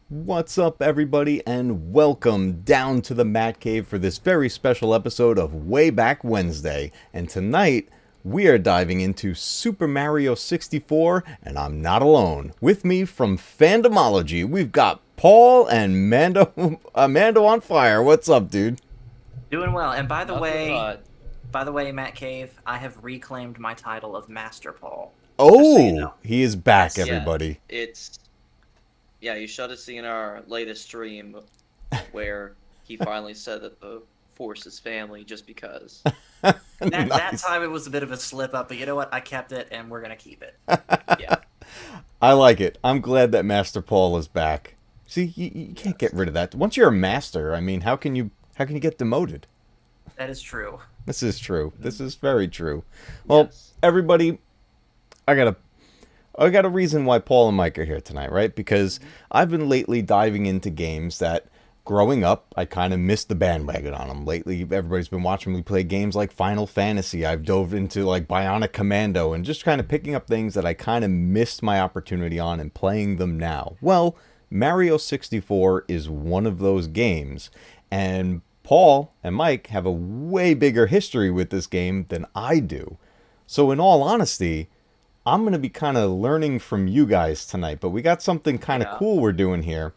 What's up, everybody, and welcome down to the Matcave for this very special episode of Way Back Wednesday. And tonight, we are diving into Super Mario 64, and I'm not alone. With me from Fandomology, we've got Paul and Mando on fire. What's up, dude? Doing well. And by the Nothing way, but Matt Cave, I have reclaimed my title of Master Paul. Just so you Oh, know. he is back, Yes. yeah, everybody. it's you should have seen our latest stream where he finally said that the Force is family just because. That Nice. time it was a bit of a slip up, but you know what? I kept it, and we're gonna keep it. Yeah, I like it. I'm glad that Master Paul is back. See, you can't get rid of that. Once you're a master, I mean, how can you get demoted? That is true. This is true. This is very true. Well, yes. everybody, I got a reason why Paul and Mike are here tonight, right? Because I've been lately diving into games that growing up, I kind of missed the bandwagon on them. Lately, everybody's been watching me play games like Final Fantasy. I've dove into like Bionic Commando and just kind of picking up things that I kind of missed my opportunity on and playing them now. Well, Mario 64 is one of those games, and Paul and Mike have a way bigger history with this game than I do. So, in all honesty, I'm going to be kind of learning from you guys tonight, but we got something kind of Yeah. cool we're doing here.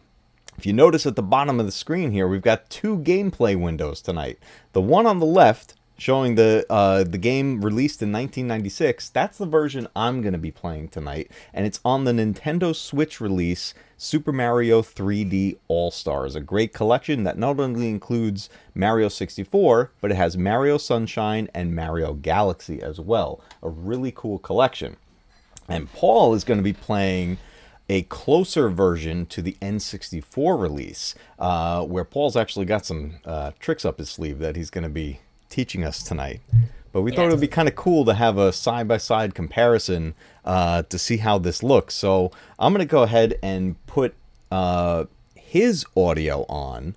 If you notice at the bottom of the screen here, we've got two gameplay windows tonight. The one on the left showing the game released in 1996, that's the version I'm going to be playing tonight, and it's on the Nintendo Switch release Super Mario 3D All-Stars, a great collection that not only includes Mario 64, but it has Mario Sunshine and Mario Galaxy as well. A really cool collection. And Paul is going to be playing a closer version to the N64 release, where Paul's actually got some tricks up his sleeve that he's going to be teaching us tonight. But we thought it would be kind of cool to have a side-by-side comparison to see how this looks. So I'm going to go ahead and put his audio on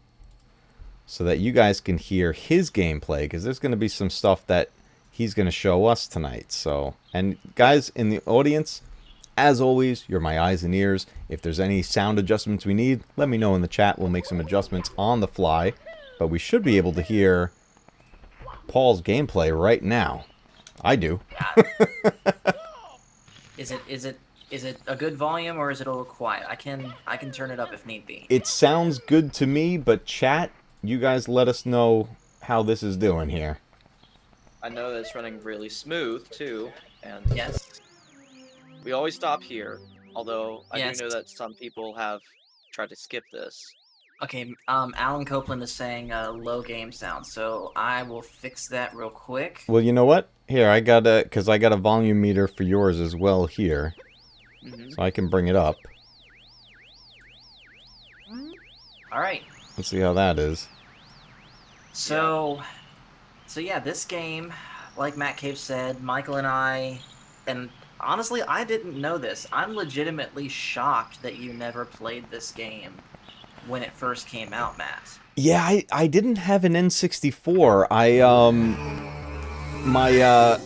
so that you guys can hear his gameplay, because there's going to be some stuff that he's going to show us tonight. So, and guys in the audience, as always, you're my eyes and ears. If there's any sound adjustments we need, let me know in the chat. We'll make some adjustments on the fly. But we should be able to hear Paul's gameplay right now. I do. Is it a good volume or is it a little quiet? I can turn it up if need be. It sounds good to me, but chat, you guys let us know how this is doing here. I know that it's running really smooth too, and Yes. we always stop here. Although I Yes. do know that some people have tried to skip this. Okay. Alan Copeland is saying low game sound, so I will fix that real quick. Well, you know what? Here, because I got a volume meter for yours as well here, so I can bring it up. All right. Let's see how that is. So yeah, this game, like Matt Cave said, Michael and I, and honestly, I didn't know this. I'm legitimately shocked that you never played this game when it first came out, Matt. Yeah, I didn't have an N64.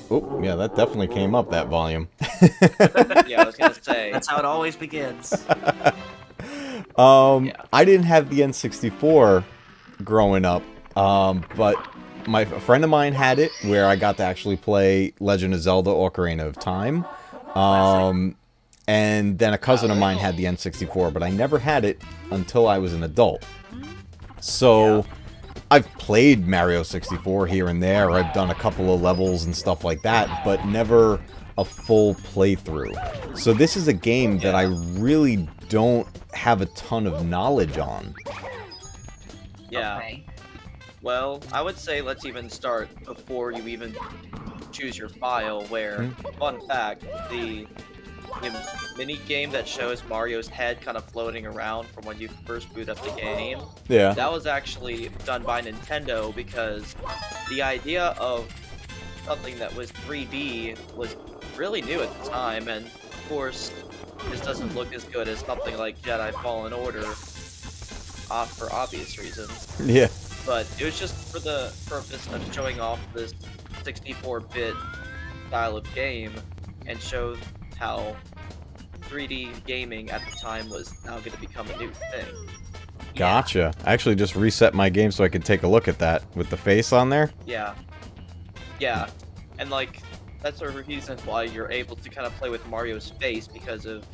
Oh, yeah, that definitely came up, that volume. Yeah, I was gonna say. That's how it always begins. I didn't have the N64 growing up, but a friend of mine had it, where I got to actually play Legend of Zelda: Ocarina of Time. And then a cousin of mine had the N64, but I never had it until I was an adult. So I've played Mario 64 here and there. I've done a couple of levels and stuff like that, but never a full playthrough. So this is a game that I really don't have a ton of knowledge on. Yeah. Okay. Well, I would say let's even start before you even choose your file, where, fun fact, the mini game that shows Mario's head kind of floating around from when you first boot up the game, Yeah. that was actually done by Nintendo because the idea of something that was 3D was really new at the time, and of course, this doesn't look as good as something like Jedi Fallen Order, for obvious reasons. Yeah. But it was just for the purpose of showing off this 64-bit style of game and show how 3D gaming at the time was now going to become a new thing. Gotcha. I actually just reset my game so I could take a look at that with the face on there. Yeah. Yeah. And like, that's a reason why you're able to kind of play with Mario's face because of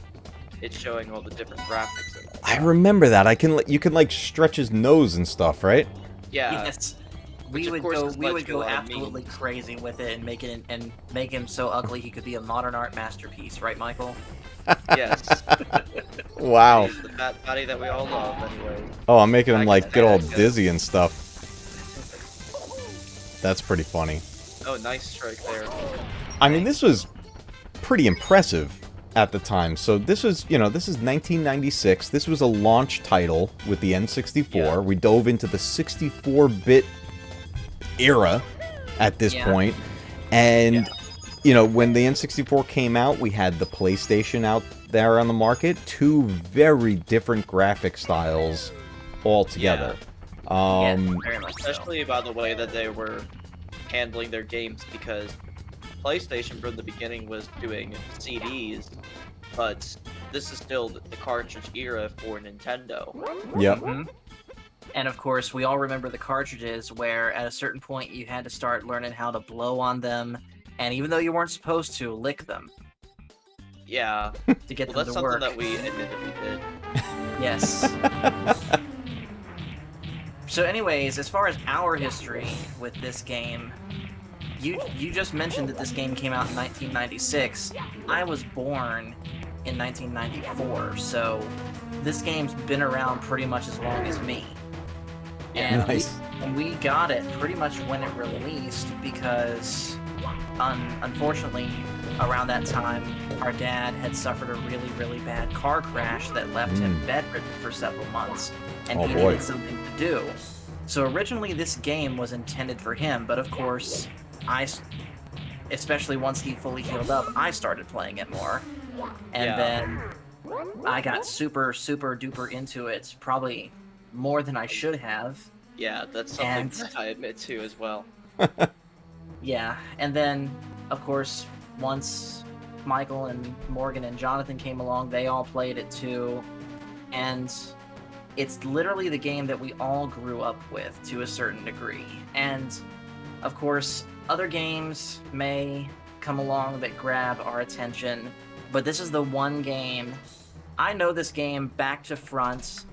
it showing all the different graphics in it. I remember that. You can like stretch his nose and stuff, right? Yeah. Yes. Which, We of would course, go has led to a lot of absolutely memes. crazy with it and make him so ugly he could be a modern art masterpiece, right, Michael? Yes. Wow. He's the fat fatty that we all love, anyway. Oh, I'm making him like get all I guess. dizzy and stuff. That's pretty funny. Oh, nice strike there. I mean, this was pretty impressive at the time. So this was, this is 1996. This was a launch title with the N64. Yeah. We dove into the 64-bit era at this point. And, when the N64 came out, we had the PlayStation out there on the market. Two very different graphic styles altogether. Very much so. Especially by the way that they were handling their games, because PlayStation from the beginning was doing CDs, but this is still the cartridge era for Nintendo. Yep. Mhm. And of course, we all remember the cartridges where at a certain point you had to start learning how to blow on them, and even though you weren't supposed to, lick them Yeah. to get Well, them that's to something work. that we admittedly did. Yes. So anyways, as far as our history with this game, you just mentioned that this game came out in 1996. I was born in 1994, so this game's been around pretty much as long as me. And Nice. we got it pretty much when it released because, unfortunately, around that time, our dad had suffered a really, really bad car crash that left him bedridden for several months, and Oh, he boy. needed something to do. So originally, this game was intended for him, but of course, especially once he fully healed up, I started playing it more, and Yeah. then I got super, super duper into it, probably more than I should have. Yeah, that's something And- that I admit to as well. Yeah, and then, of course, once Michael and Morgan and Jonathan came along, they all played it too, and it's literally the game that we all grew up with to a certain degree. And, of course, other games may come along that grab our attention, but this is the one game. I know this game back to front,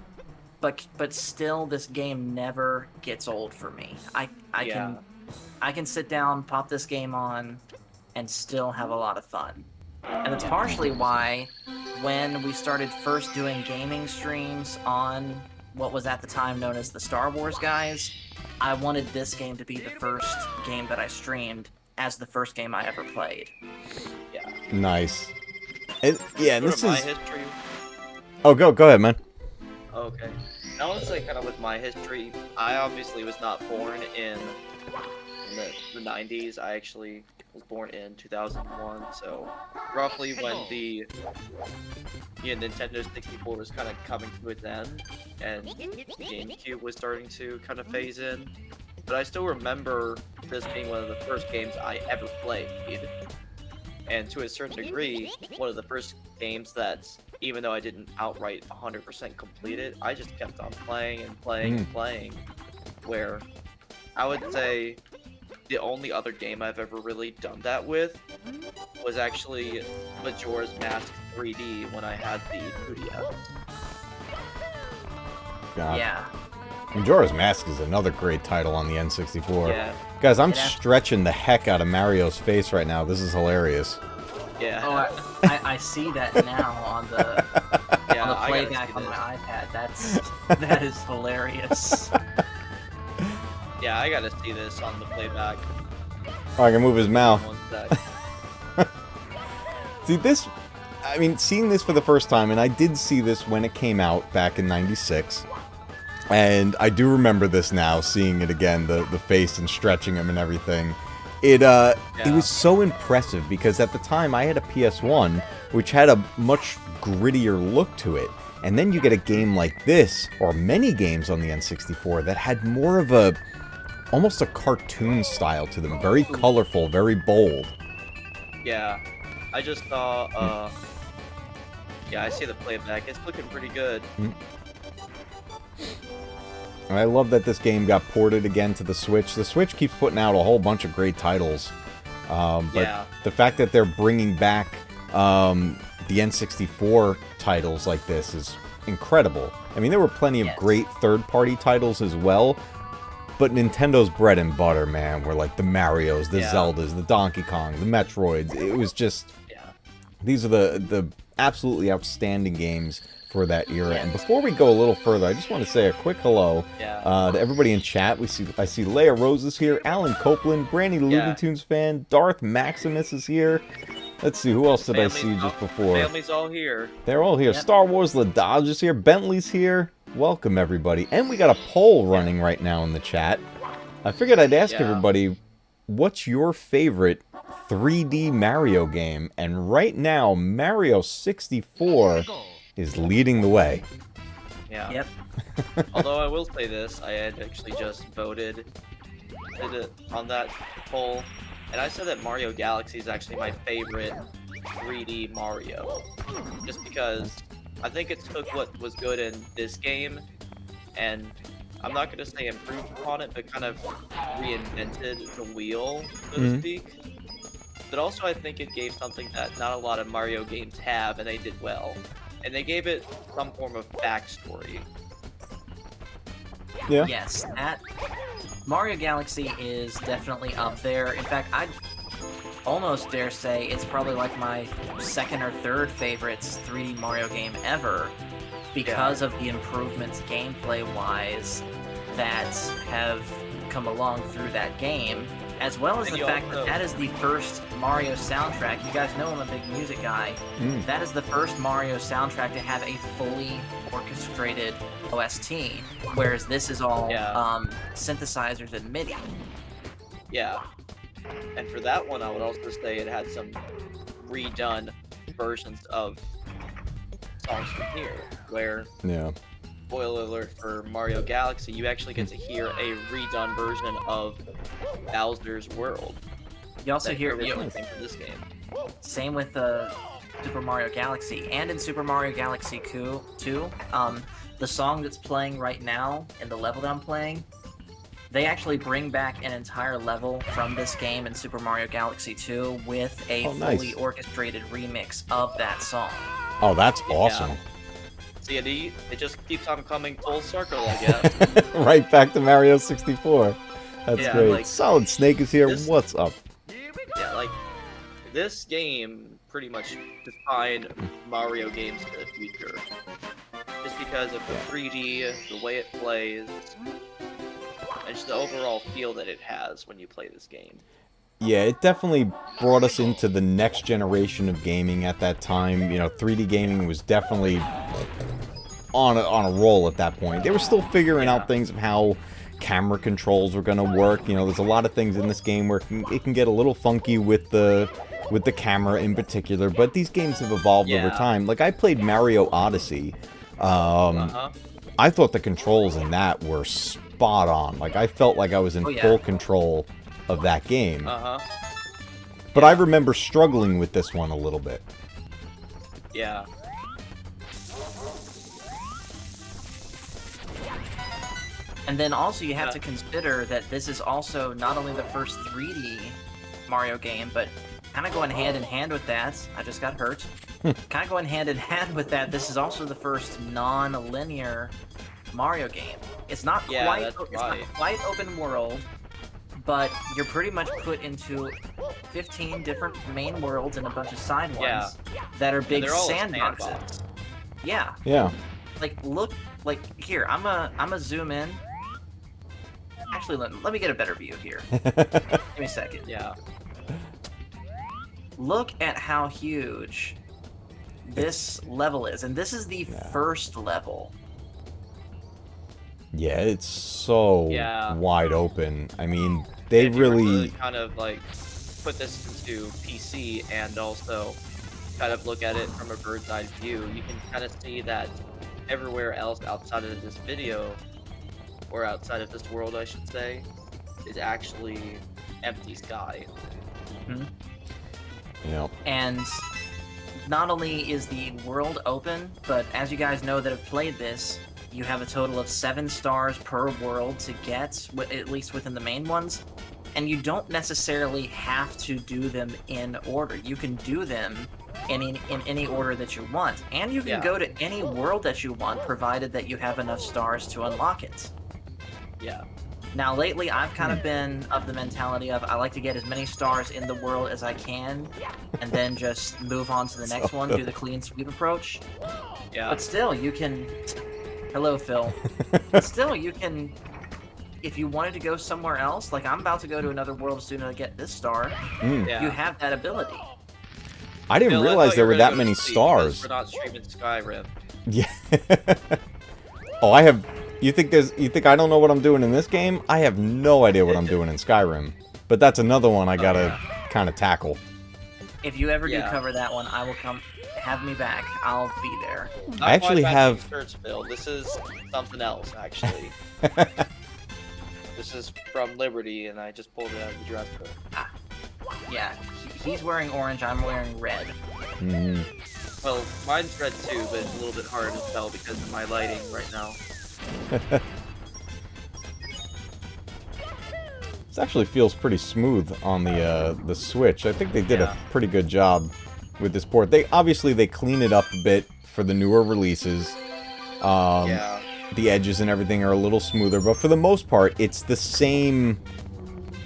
but still, this game never gets old for me. I can sit down, pop this game on, and still have a lot of fun. And that's partially why, when we started first doing gaming streams on what was at the time known as the Star Wars guys, I wanted this game to be the first game that I streamed as the first game I ever played. Yeah. Nice. And, yeah, Sort this of my is... history. Oh, go ahead, man. Okay. Now let's say kind of with my history, I obviously was not born in the 90s. I actually was born in 2001, so roughly when the Nintendo 64 was kind of coming to its end, and the GameCube was starting to kind of phase in. But I still remember this being one of the first games I ever played. And to a certain degree, one of the first games that, even though I didn't outright 100% complete it, I just kept on playing and playing and playing. Where I would say the only other game I've ever really done that with was actually Majora's Mask 3D when I had the 2DS. God. Yeah. Majora's Mask is another great title on the N64. Yeah, Guys, I'm It has- stretching the heck out of Mario's face right now. This is hilarious. yeah. Oh, I see that now on the Yeah, on the I gotta playback see on this. my iPad. That is hilarious. Yeah, I gotta see this on the playback. Oh, I can move his mouth. One sec. See, seeing this for the first time, and I did see this when it came out back in 96, and I do remember this now, seeing it again, the face and stretching him and everything. It was so impressive, because at the time I had a PS1, which had a much grittier look to it, and then you get a game like this, or many games on the N64, that had more of almost a cartoon style to them, very colorful, very bold. Yeah, I just saw Yeah, I see the playback. It's looking pretty good. And I love that this game got ported again to the Switch. The Switch keeps putting out a whole bunch of great titles. But Yeah. the fact that they're bringing back the N64 titles like this is incredible. I mean, there were plenty of great third-party titles as well, but Nintendo's bread and butter, man, were like the Marios, the Zeldas, the Donkey Kong, the Metroids. It was just... These are the absolutely outstanding games for that era. And before we go a little further, I just want to say a quick hello to everybody in chat. I see Leia Rose is here, Alan Copeland, Brandy the Looney Tunes fan, Darth Maximus is here. Let's see, who else did I see just before? Family's all here. They're all here. Star Wars Ladaj is here, Bentley's here. Welcome, everybody. And we got a poll running right now in the chat. I figured I'd ask everybody, what's your favorite 3D Mario game? And right now, Mario64 is leading the way. Yeah. Yep. Although I will say this, I had actually just voted on that poll, and I said that Mario Galaxy is actually my favorite 3D Mario. Just because I think it took what was good in this game, and I'm not going to say improved upon it, but kind of reinvented the wheel, so to speak. But also I think it gave something that not a lot of Mario games have, and they did well. And they gave it some form of backstory. Yeah. Yes, that Mario Galaxy is definitely up there. In fact, I'd almost dare say it's probably like my second or third favorite 3D Mario game ever, because of the improvements gameplay-wise that have come along through that game, as well as the fact that that is the first Mario soundtrack. You guys know I'm a big music guy. That is the first Mario soundtrack to have a fully orchestrated OST, whereas this is all synthesizers and MIDI. Yeah. And for that one, I would also say it had some redone versions of songs from here, where, spoiler alert for Mario Galaxy, you actually get to hear a redone version of Bowser's World. You also hear originally came from this game. Same with Super Mario Galaxy, and in Super Mario Galaxy 2, the song that's playing right now in the level that I'm playing, they actually bring back an entire level from this game in Super Mario Galaxy 2 with a fully orchestrated remix of that song. Oh, that's awesome. See, it just keeps on coming full circle, I guess. Right back to Mario 64. That's great. Like, Solid Snake is here. What's up? Yeah, like, this game pretty much defined Mario games for the future. Just because of the 3D, the way it plays, and just the overall feel that it has when you play this game. Yeah, it definitely brought us into the next generation of gaming at that time. You know, 3D gaming was definitely on a roll at that point. They were still figuring out things of how camera controls were going to work. You know, there's a lot of things in this game where it can get a little funky with the camera in particular, but these games have evolved over time. Like, I played Mario Odyssey. I thought the controls in that were spot on. Like, I felt like I was in full control of that game. But I remember struggling with this one a little bit. Yeah. And then also you have to consider that this is also not only the first 3D Mario game, but kind of going hand in hand with that, I just got hurt. Kind of going hand in hand with that, this is also the first non-linear Mario game. It's not quite open world, but you're pretty much put into 15 different main worlds and a bunch of side ones that are big sandboxes. Yeah. Yeah. Like, look, like, here, I'm a zoom in. Actually, let me get a better view here. Give me a second. Yeah. Look at how huge this level is, and this is the first level. Yeah, it's so wide open. I mean, they really kind of like put this into PC and also kind of look at it from a bird's eye view. You can kind of see that everywhere else outside of this video, or outside of this world, I should say, is actually empty sky. And not only is the world open, but as you guys know that have played this, you have a total of 7 stars per world to get, at least within the main ones. And you don't necessarily have to do them in order. You can do them in any order that you want. And you can go to any world that you want, provided that you have enough stars to unlock it. Yeah. Now, lately, I've kind of been of the mentality of I like to get as many stars in the world as I can, and then just move on to the next one, do the clean sweep approach. Yeah. But still, you can... Hello, Phil. But still, you can... If you wanted to go somewhere else, like I'm about to go to another world as soon as I get this star, you have that ability. I didn't Phil, realize there were that go many to sleep stars. because we're not streaming Skyrim. Yeah. Oh, I have... You think I don't know what I'm doing in this game? I have no idea what I'm doing in Skyrim. But that's another one I gotta kind of tackle. If you ever do cover that one, I will come... Have me back. I'll be there. I actually have... Church, Phil. This is something else, actually. This is from Liberty, and I just pulled it out of the dresser. Yeah, he's wearing orange, I'm wearing red. Mm. Well, mine's red too, but it's a little bit harder to tell because of my lighting right now. This actually feels pretty smooth on the Switch. I think they did a pretty good job with this port. Obviously they clean it up a bit for the newer releases. The edges and everything are a little smoother, but for the most part, it's the same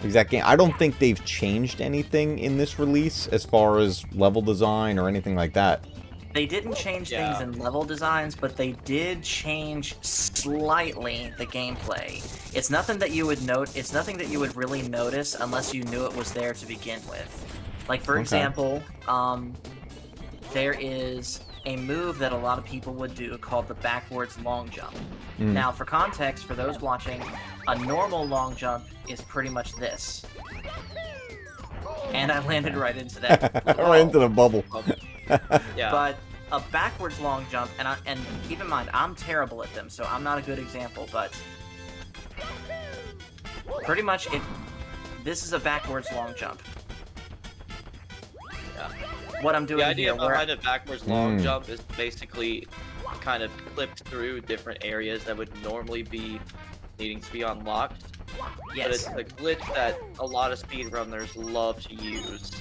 exact game. I don't think they've changed anything in this release as far as level design or anything like that. They didn't change things in level designs, but they did change slightly the gameplay. It's nothing that you would note. It's nothing that you would really notice unless you knew it was there to begin with. Like for example, there is a move that a lot of people would do called the backwards long jump. Now, for context, for those watching, a normal long jump is pretty much this. And I landed right into that. Right into the bubble. But a backwards long jump, and keep in mind, I'm terrible at them, so I'm not a good example, but pretty much this is a backwards long jump. What I'm doing the idea here, behind a backwards long jump is basically kind of clipped through different areas that would normally be needing to be unlocked. But it's a glitch that a lot of speedrunners love to use.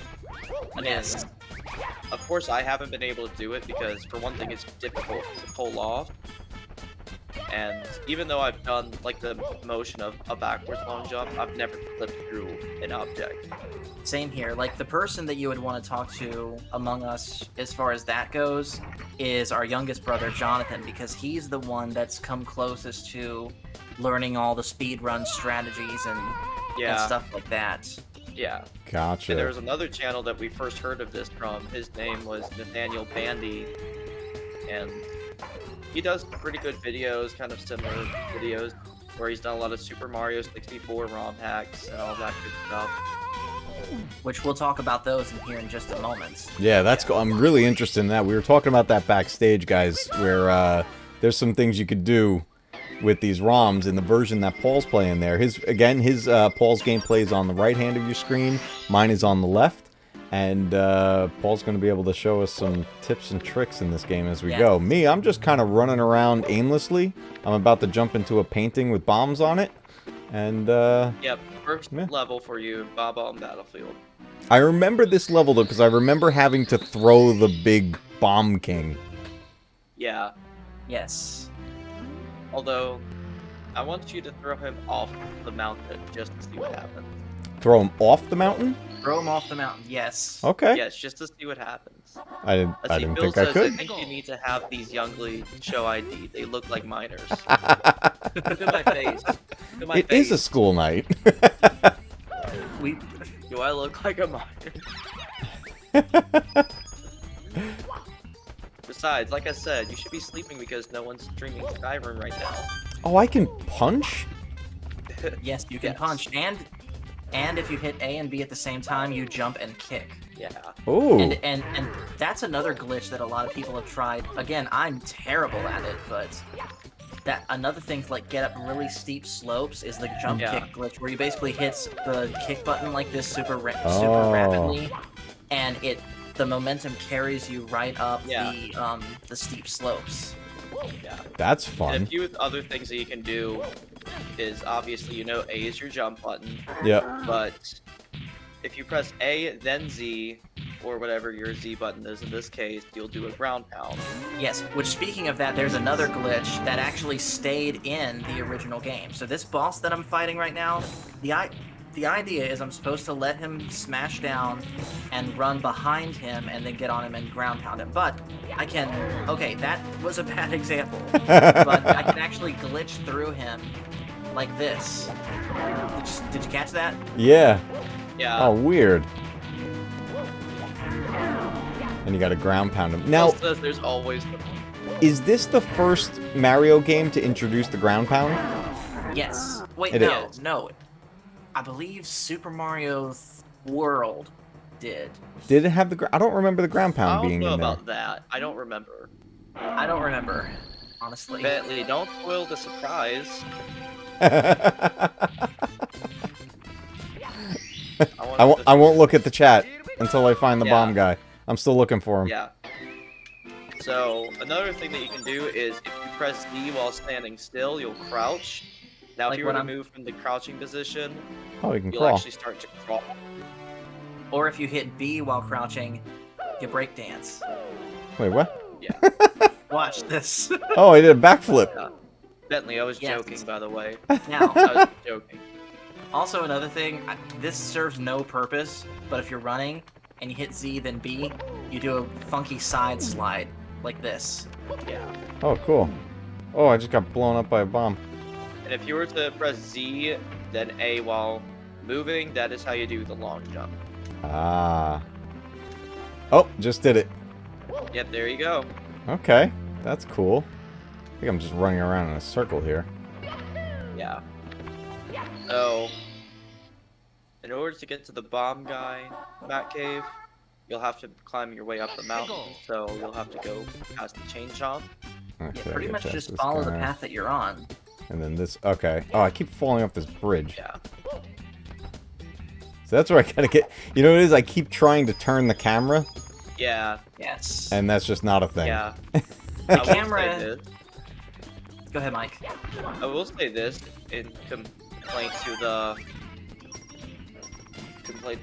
And of course, I haven't been able to do it because, for one thing, it's difficult to pull off. And even though I've done like the motion of a backwards long jump, I've never flipped through an object. Same here. Like, the person that you would want to talk to among us, as far as that goes, is our youngest brother, Jonathan, because he's the one that's come closest to learning all the speedrun strategies and stuff like that. Yeah. Gotcha. And there was another channel that we first heard of this from. His name was Nathaniel Bandy, and he does pretty good videos, kind of similar videos, where he's done a lot of Super Mario 64 ROM hacks and all that good stuff. Which we'll talk about those in here in just a moment. Yeah, that's cool. I'm really interested in that. We were talking about that backstage, guys, where there's some things you could do with these ROMs in the version that Paul's playing there. Paul's gameplay is on the right hand of your screen. Mine is on the left. And Paul's going to be able to show us some tips and tricks in this game as we go. Me, I'm just kind of running around aimlessly. I'm about to jump into a painting with bombs on it. And, first level for you, Baba on Battlefield. I remember this level, though, because I remember having to throw the big bomb king. Yeah. Yes. Although, I want you to throw him off the mountain just to see what happens. Throw him off the mountain? Throw him off the mountain, yes. Okay. Yes, just to see what happens. I didn't think I could. I think you need to have these youngly show ID. They look like minors. Look at my face. Look at my It face. is a school night. Do I look like a minor? Besides, like I said, you should be sleeping because no one's streaming Skyrim right now. Oh, I can punch? Yes, you can punch, and if you hit A and B at the same time, you jump and kick. Yeah. Ooh. And that's another glitch that a lot of people have tried. Again, I'm terrible at it, but another thing to like get up really steep slopes is the jump kick glitch, where you basically hit the kick button like this super rapidly, and the momentum carries you right up Yeah. the steep slopes. Yeah. That's And fun. a few other things that you can do is obviously, A is your jump button, Yep. but if you press A, then Z, or whatever your Z button is in this case, you'll do a ground pound. Yes, which speaking of that, there's another glitch that actually stayed in the original game. So this boss that I'm fighting right now, the idea is I'm supposed to let him smash down and run behind him and then get on him and ground pound him. But I can... Okay, that was a bad example. But I can actually glitch through him like this. Did you catch that? Yeah. Yeah. Oh, weird. And you got to ground pound him. Now, It says there's always is this the first Mario game to introduce the ground pound? Yes. Wait, It no, is. no. I believe Super Mario World did. Did it have the? I don't remember the ground I pound don't being know in there. about that. I don't remember. I don't remember, honestly. Bentley, don't spoil the surprise. I won't look at the chat until I find the Yeah. bomb guy. I'm still looking for him. Yeah. So, another thing that you can do is if you press D while standing still, you'll crouch. Now, Like if you were when to I'm- move from the crouching position, Oh, you can you'll crawl. actually start to crawl. Or if you hit B while crouching, you break dance. Wait, what? Yeah. Watch this. Oh, I did a backflip. Yeah. Bentley, I was Yes. joking, by the way. Now, I was joking. also another thing, this serves no purpose, but if you're running and you hit Z then B, you do a funky side slide like this. Yeah. Oh, cool. Oh, I just got blown up by a bomb. And if you were to press Z, then A while moving, that is how you do the long jump. Ah. Oh, just did it. Yep, there you go. Okay, that's cool. I think I'm just running around in a circle here. Yeah. So, in order to get to the bomb guy, Matcave, you'll have to climb your way up the mountain. So you'll have to go past the chain shop. Okay, Yeah, pretty I much guess just this follow the guy. path that you're on. And then this. Okay. Oh, I keep falling off this bridge. Yeah. So that's where I gotta get. You know what it is? I keep trying to turn the camera, Yeah. Yes. and that's just not a thing. Yeah. The I will camera- say this. Go ahead, Mike. I will say this in complaint to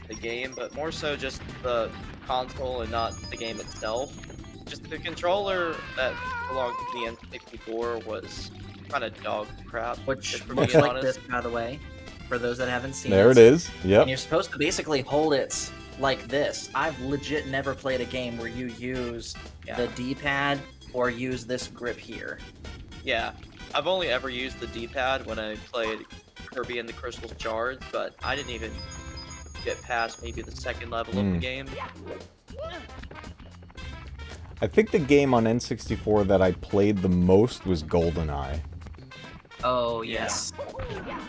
the game, but more so just the console and not the game itself. Just the controller that belonged to the N64 was kind of dog crap. Which if we're looks being like honest. this, by the way, for those that haven't seen There it is. And Yep. you're supposed to basically hold it like this. I've legit never played a game where you use Yeah. the D-pad or use this grip here. Yeah, I've only ever used the D-pad when I played Kirby and the Crystal Shards, but I didn't even get past maybe the second level of the game. I think the game on N64 that I played the most was GoldenEye. Oh, yes.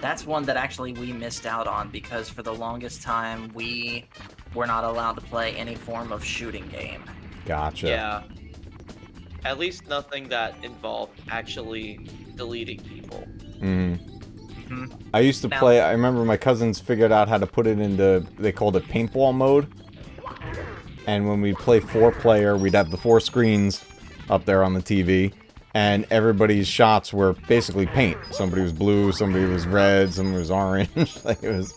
That's one that actually we missed out on because for the longest time we were not allowed to play any form of shooting game. Gotcha. Yeah. At least nothing that involved actually deleting people. I used to Now- play. I remember my cousins figured out how to put it into. They called it paintball mode. And when we play 4-player, we'd have the 4 screens up there on the TV, and everybody's shots were basically paint. Somebody was blue, somebody was red, somebody was orange. Like it was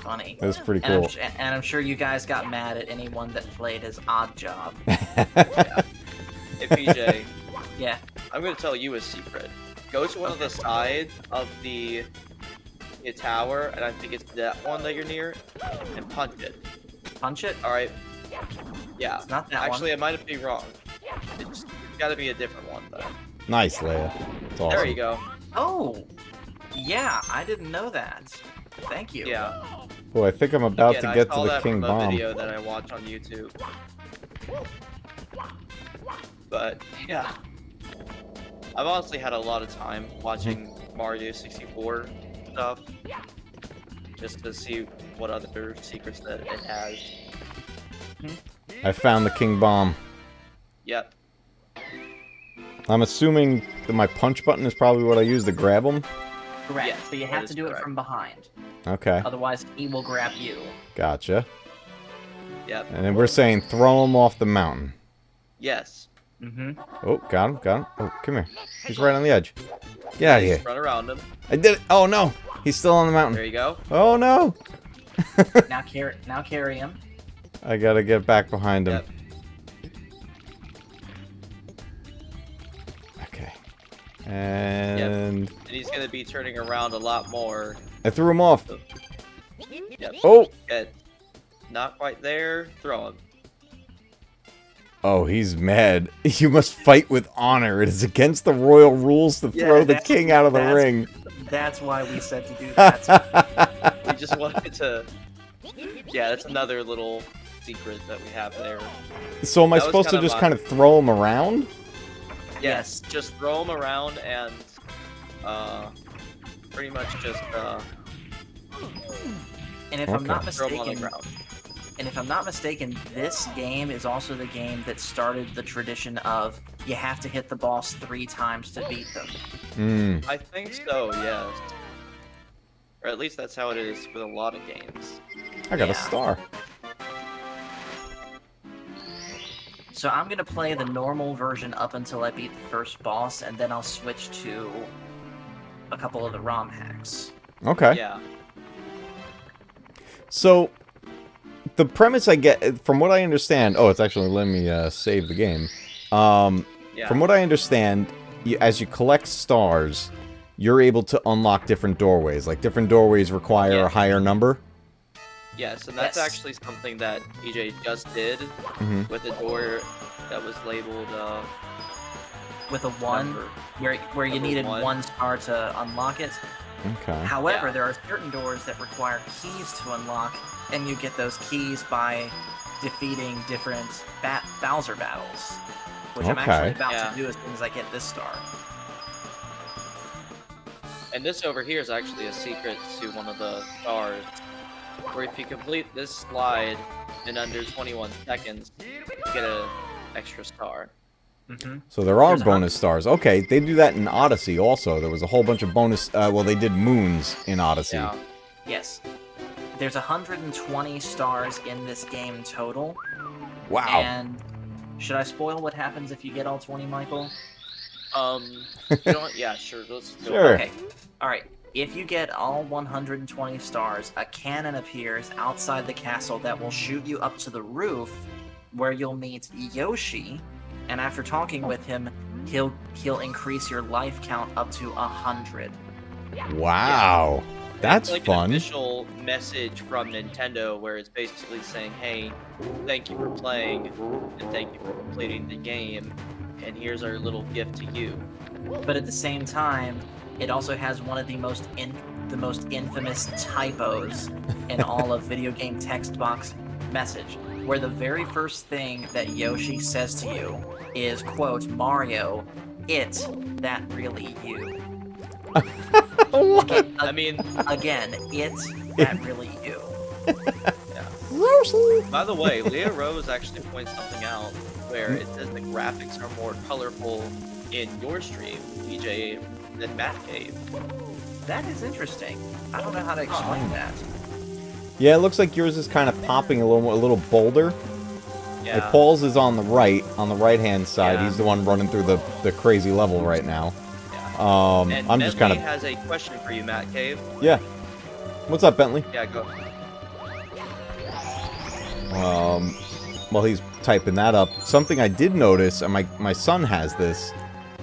Funny. It was pretty And cool. I'm sure you guys got mad at anyone that played as Odd Job. Hey PJ, Yeah. I'm gonna tell you a secret. Go to one of the sides of the tower, and I think it's that one that you're near, and punch it. Punch it? Alright? Yeah. It's not that Actually, one. I might be wrong. It's gotta be a different one, though. Nice, Leia. It's awesome. There you go. Oh! Yeah, I didn't know that. Thank you. Yeah. Boy, I think I'm about Again, to I get saw to the that King from a Bomb. video that I watched on YouTube. But, yeah. I've honestly had a lot of time watching Mario64 stuff. Just to see what other secrets that it has. I found the King Bomb. Yep. I'm assuming that my punch button is probably what I use to grab them. Correct. Yes, So you that have is to do correct. it from behind. Okay, Otherwise, he will grab you. gotcha. Yep. And then we're saying throw him off the mountain. Yes. Mm-hmm. Oh, got him. Oh, come here. He's right on the edge. Get out of here. Just run around him. I did it. Oh, no. He's still on the There mountain. you go. Oh, no. Now carry him. I gotta get back behind him. Yep. Okay. Yep. And And he's gonna be turning around a lot more. I threw him off. Yep. Oh. Good. Not quite there. Throw him. Oh, he's mad. You must fight with honor. It is against the royal rules to throw the king out of the ring. That's why we said to do that. We just wanted to. Yeah, that's another little secret that we have there. So am I That was supposed to kinda just my- kind of throw him around? Yes, just throw him around and pretty much just And if I'm not Okay. throw him on the mistaken, ground. and if I'm not mistaken, this game is also the game that started the tradition of you have to hit the boss 3 times to beat them. Hmm. I think so, yes. Or at least that's how it is with a lot of games. I got a Yeah. star. So I'm gonna play the normal version up until I beat the first boss, and then I'll switch to a couple of the ROM hacks. Okay. Yeah. So, the premise I get, from what I understand... Oh, it's actually letting me save the game. Yeah. From what I understand, as you collect stars, you're able to unlock different doorways. Like, different doorways require Yeah. a higher number. Yes, and that's Yes. actually something that EJ just did Hmm. with a door that was labeled With a 1, number. where you Number needed 1. 1 star to unlock it. Okay. However, Yeah. there are certain doors that require keys to unlock, and you get those keys by defeating different Bowser battles, which I'm actually Okay. about Yeah. to do as soon as I get this star. And this over here is actually a secret to one of the stars. Where if you complete this slide in under 21 seconds, you get an extra star. Mm-hmm. So there are There's a bonus stars. Okay, they do that in Odyssey also. There was a whole bunch of bonus... well, they did moons in Odyssey. Yeah. Yes. There's 120 stars in this game total. Wow. And should I spoil what happens if you get all 20, Michael? You know what? Yeah, sure. Let's go. Sure. Okay. Alright. If you get all 120 stars, a cannon appears outside the castle that will shoot you up to the roof, where you'll meet Yoshi, and after talking with him, he'll increase your life count up to 100. Wow. That's It's like fun. an official message from Nintendo where it's basically saying, hey, thank you for playing, and thank you for completing the game, and here's our little gift to you. But at the same time, it also has one of the most infamous typos in all of video game text box message, where the very first thing that Yoshi says to you is, quote, Mario, it, that really you. What? I mean, Again, it, that really you. by the way, Leah Rose actually points something out where it says the graphics are more colorful in your stream, EJ, than Matcave. That is interesting. I don't know how to explain that. Yeah, it looks like yours is kind of popping a little bolder. Yeah. Like Paul's is on the right-hand side. Yeah. He's the one running through the crazy level right now. Yeah. And I'm just kind Bentley of... has a question for you, Matcave. Yeah. What's up, Bentley? Yeah, go. While he's typing that up, something I did notice, and my son has this,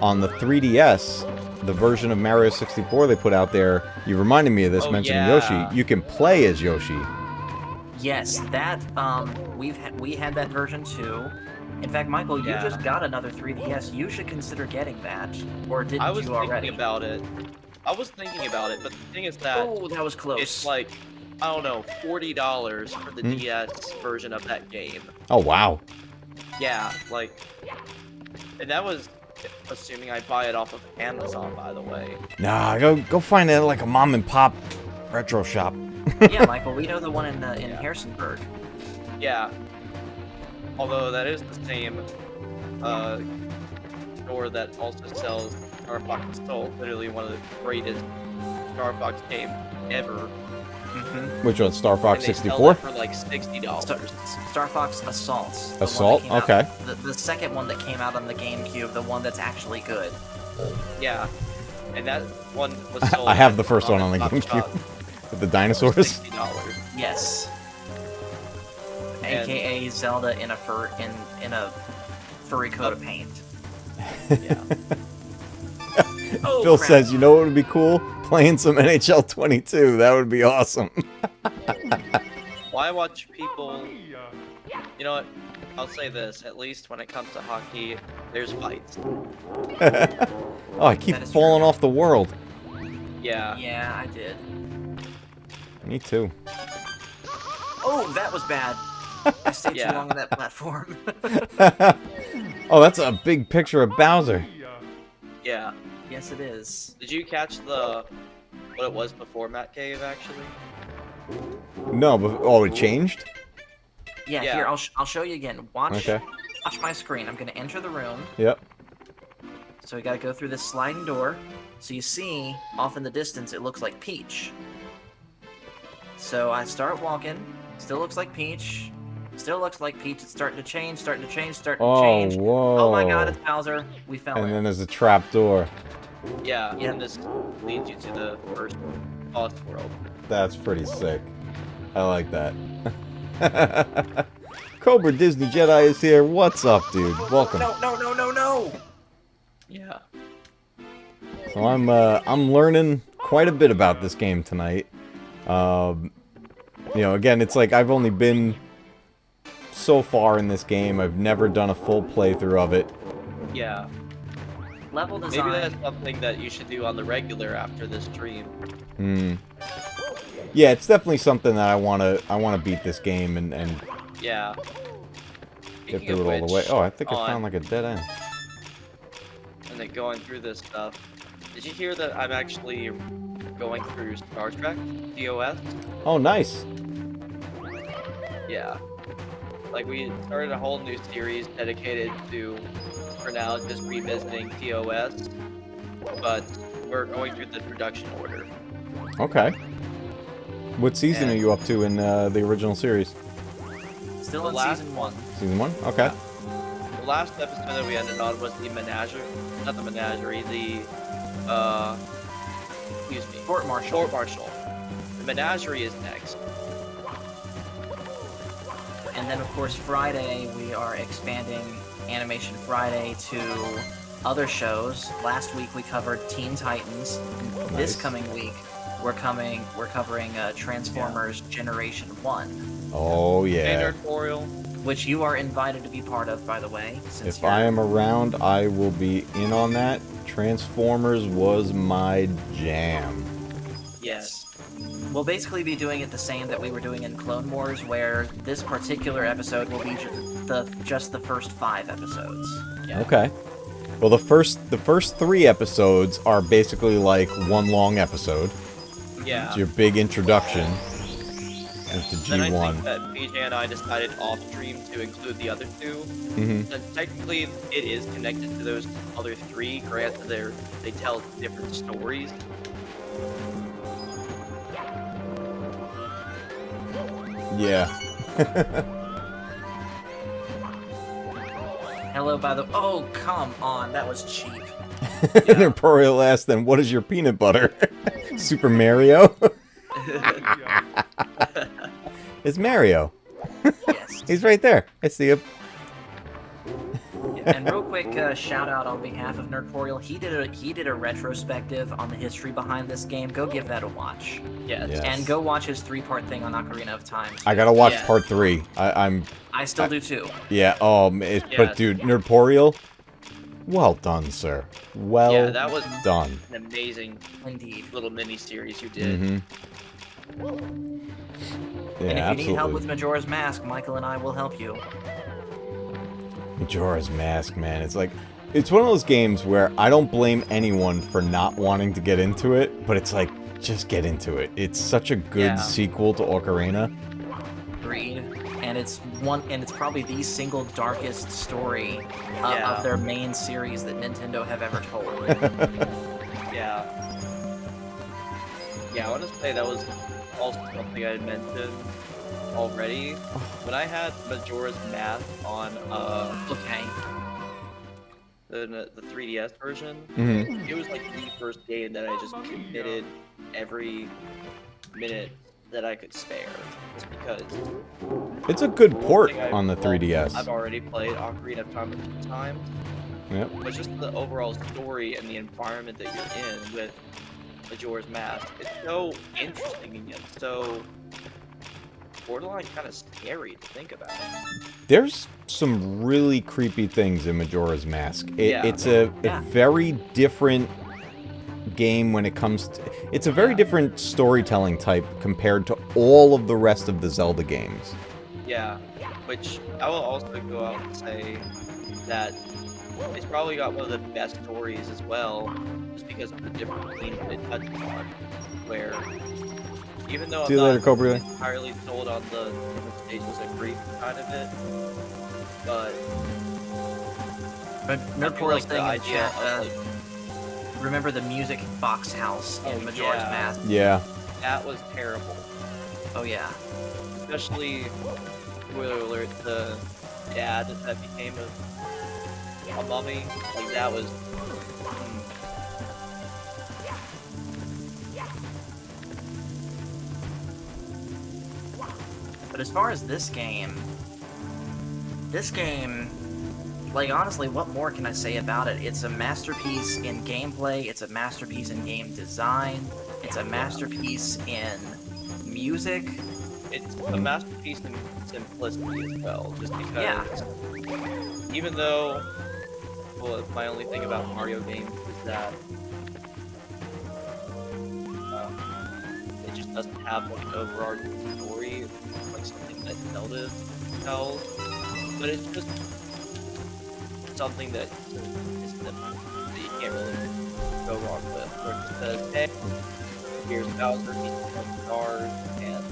on the 3DS, the version of Mario 64 they put out there, you reminded me of this, Oh, mentioning yeah. Yoshi. You can play as Yoshi. Yes, that we had that version too. In fact, Michael, you Yeah. just got another 3DS. You should consider getting that, or didn't I was you thinking already? about it. But the thing is that Oh, that was close. it's like, I don't know, $40 for the Hmm. DS version of that game. Oh, wow. Yeah, like, and that was assuming I buy it off of Amazon, by the way. Nah, go find it like a mom and pop retro shop. Yeah, Michael, we know the one in Yeah. Harrisonburg. Yeah. Although that is the same store that also sells Star Fox Soul, literally one of the greatest Star Fox games ever. Mm-hmm. Which one? Star And Fox they sell 64? that for like $60. Star Fox Assault. The one that Assault? came out- Okay. the second one that came out on the GameCube, the one that's actually good. Yeah. And that one was sold I have at the first one on the Top GameCube. Shop With the for dinosaurs? $60. Yes. And- AKA Zelda in a furry coat of paint. Yeah. Oh, Phil crap. says, you know what would be cool? Playing some NHL 22. That would be awesome. Why watch people... You know what? I'll say this. At least when it comes to hockey, there's fights. Oh, I keep That is falling true. off the world. Yeah. Yeah, I did. Me too. Oh, that was bad. I stayed Yeah. too long on that platform. Oh, that's a big picture of Bowser. Yeah. Yes, it is. Did you catch what it was before Matcave, actually? No, but oh, it changed? Yeah, Yeah. here, I'll show you again. Watch Okay. my screen. I'm going to enter the room. Yep. So we got to go through this sliding door. So you see, off in the distance, it looks like Peach. So I start walking. Still looks like Peach. Still looks like Peach. It's starting to change, starting to change, starting to Oh, change. whoa. Oh my god, it's Bowser. We fell And in. then there's a trap door. Yeah. Yep. And this leads you to the first boss world. That's pretty sick. I like that. Cobra Disney Jedi is here. What's up, dude? Welcome. No, no, no, no, no! Yeah. So I'm learning quite a bit about this game tonight. You know, again, it's like I've only been so far in this game. I've never done a full playthrough of it. Yeah. Level Maybe design. that's something that you should do on the regular after this stream. Hmm. Yeah, it's definitely something that I wanna beat this game and Yeah. get Speaking through of it all the way. which, Oh, I think I on- found like a dead end. And then going through this stuff. Did you hear that I'm actually going through Star Trek TOS? Oh, nice. Yeah. Like we started a whole new series dedicated to, for now, just revisiting TOS. But we're going through the production order. Okay. What season And- are you up to in the original series? Still The in last season 1. Season 1? Okay. The last episode that we ended on was the menagerie, not the menagerie, the, excuse me. Court Martial. Court Martial. The menagerie is next. And then, of course, Friday, we are expanding Animation Friday to other shows. Last week, we covered Teen Titans. This Nice. coming week, we're covering Transformers Generation 1, Oh, yeah. Standard tutorial. which you are invited to be part of, by the way. Since If you're- I am around, I will be in on that. Transformers was my jam. Yes. We'll basically be doing it the same that we were doing in Clone Wars, where this particular episode will be just the first 5 episodes. Yeah. Okay. Well, the first 3 episodes are basically like one long episode. Yeah. It's your big introduction into Then I G1. think that BJ and I decided off stream to include the other 2. Hmm. Since technically it is connected to those other 3, granted they tell different stories. Yeah. Hello, by the... Oh, come on, that was cheap. And Imperial asked them, "What is your peanut butter?" Super Mario. It's Mario. Yes. He's right there. I see him. And real quick, shout out on behalf of Nerdporial. He did a retrospective on the history behind this game. Go give that a watch, Yes. Yeah. and go watch his 3-part thing on Ocarina of Time. I gotta watch Yeah. part 3. I'm I still do too. yeah. Yes. But dude, Nerdporial. Well done, sir. Well Yeah, that was done. an amazing Indeed. little mini series you did. Mm-hmm. Yeah, And if you absolutely. need help with Majora's Mask, Michael and I will help you. Majora's Mask, man. It's like, it's one of those games where I don't blame anyone for not wanting to get into it, but it's like, just get into it. It's such a good Yeah. sequel to Ocarina. Agreed. And it's probably the single darkest story Yeah. of their main series that Nintendo have ever told. Yeah. Yeah, I want to say that was also something I had mentioned already. When I had Majora's Mask on Okay. the 3DS version, Mhm. it was like the first game that I just committed every minute that I could spare, just because It's a good port thing on the I've 3DS. already played Ocarina of Time a few times, Yep. but just the overall story and the environment that you're in with Majora's Mask, it's so interesting and yet so borderline kind of scary to think about. There's some really creepy things in Majora's Mask. Yeah. It's a Yeah. very different game when it comes to... It's a very different storytelling type compared to all of the rest of the Zelda games. Yeah, which I will also go out and say that it's probably got one of the best stories as well, just because of the different themes that it touches on, where even though See I'm you later, not Cobra. entirely sold on the different stages of grief kind of it, but But I Nerd feel like saying the in the idea chat, of like, remember the music box house in Oh, Majora's yeah. Mask? Yeah. that was terrible, Oh yeah. especially, spoiler alert, the dad that became a mummy, like that was, But as far as this game, like honestly, what more can I say about it? It's a masterpiece in gameplay, it's a masterpiece in game design, it's a masterpiece in music. it's a masterpiece in simplicity as well, just because Yeah. even though, well, my only thing about Mario games is that it just doesn't have like an overarching story, like something that Zelda tells, but it's just something that is simple, that you can't really go wrong with, where it just says, hey, here's Bowser, he's throwing stars, and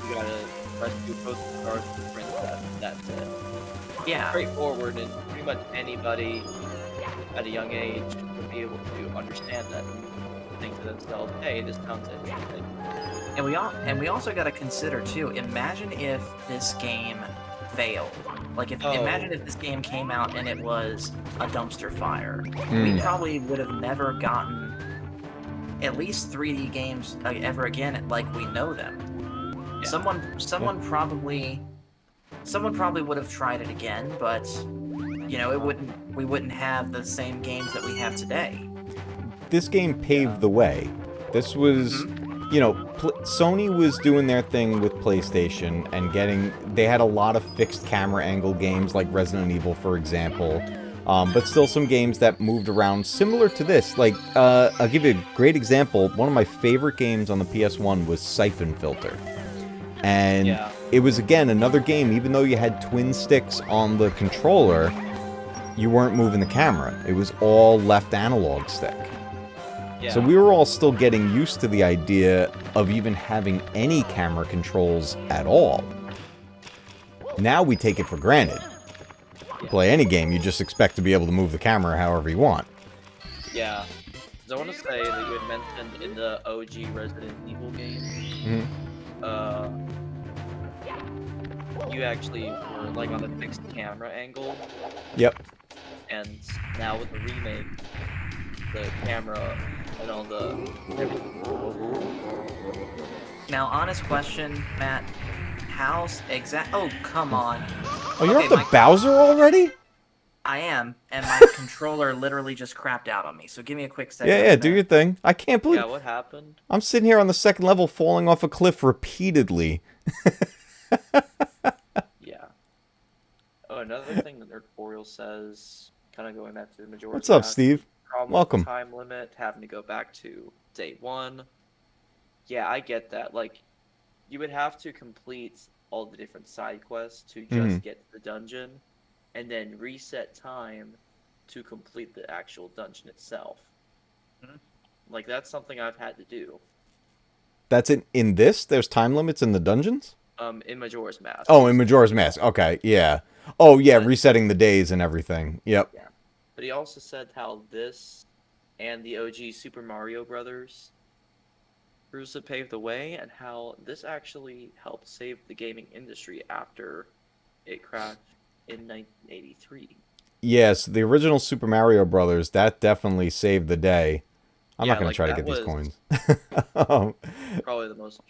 you gotta rescue both the stars from the princess, that's it. Yeah. Straightforward, and pretty much anybody at a young age would be able to understand that and think to themselves, hey, this sounds interesting. And we also got to consider too. Imagine if this game failed. Like imagine if this game came out and it was a dumpster fire. We probably would have never gotten at least 3D games ever again like we know them. Yeah. Someone probably would have tried it again, but you know, we wouldn't have the same games that we have today. This game paved the way. This was, you know, Sony was doing their thing with PlayStation and they had a lot of fixed camera angle games like Resident Evil, for example. But still some games that moved around similar to this. Like, I'll give you a great example. One of my favorite games on the PS1 was Siphon Filter. And it was, again, another game, even though you had twin sticks on the controller, you weren't moving the camera. It was all left analog stick. Yeah. So we were all still getting used to the idea of even having any camera controls at all. Now we take it for granted. You play any game, you just expect to be able to move the camera however you want. Yeah. So I want to say that you had mentioned in the OG Resident Evil game, you actually were like on a fixed camera angle. Yep. And now with the remake, the camera and all the everything. Now, honest question, Matt. Oh, come on. Oh, you're up to Bowser already? I am, and my controller literally just crapped out on me, so give me a quick second. Yeah, do your thing. I can't believe... Yeah, what happened? I'm sitting here on the second level falling off a cliff repeatedly. Yeah. Oh, another thing that Nerdtorial says, kind of going back to the Majora's What's up, Mask, Steve? problem Welcome. with the time limit, having to go back to day one. Yeah, I get that. Like, you would have to complete all the different side quests to just get to the dungeon, and then reset time to complete the actual dungeon itself. Like, that's something I've had to do. That's in this? There's time limits in the dungeons? In Majora's Mask. Oh, in Majora's Mask. Okay, yeah. Oh, yeah, resetting the days and everything. Yep. Yeah. But he also said how this and the OG Super Mario Brothers brews that paved the way, and how this actually helped save the gaming industry after it crashed in 1983. Yes, the original Super Mario Brothers, that definitely saved the day. I'm Yeah, not going like, to try to that get these was coins. probably the most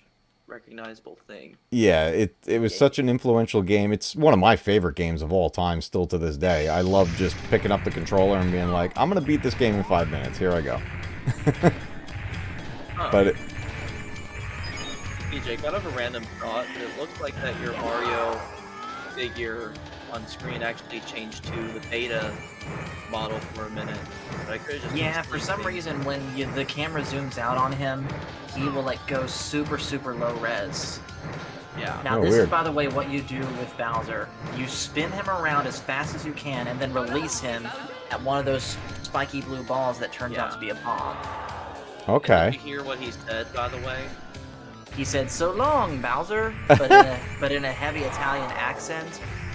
recognizable thing. Yeah, it was Game. such an influential game. It's one of my favorite games of all time, still to this day. I love just picking up the controller and being like, I'm going to beat this game in 5 minutes. Here I go. But PJ, kind of a random thought, but it looks like that your Mario figure on screen actually changed to the beta model for a minute. But I could've just Yeah, for some reason, when the camera zooms out on him, he will like go super low res. Yeah. Now Oh, this weird. is, by the way, what you do with Bowser. You spin him around as fast as you can, and then release him at one of those spiky blue balls that turns out to be a bomb. okay. Did you hear what he said, by the way? He said, "So long, Bowser," but in a heavy Italian accent,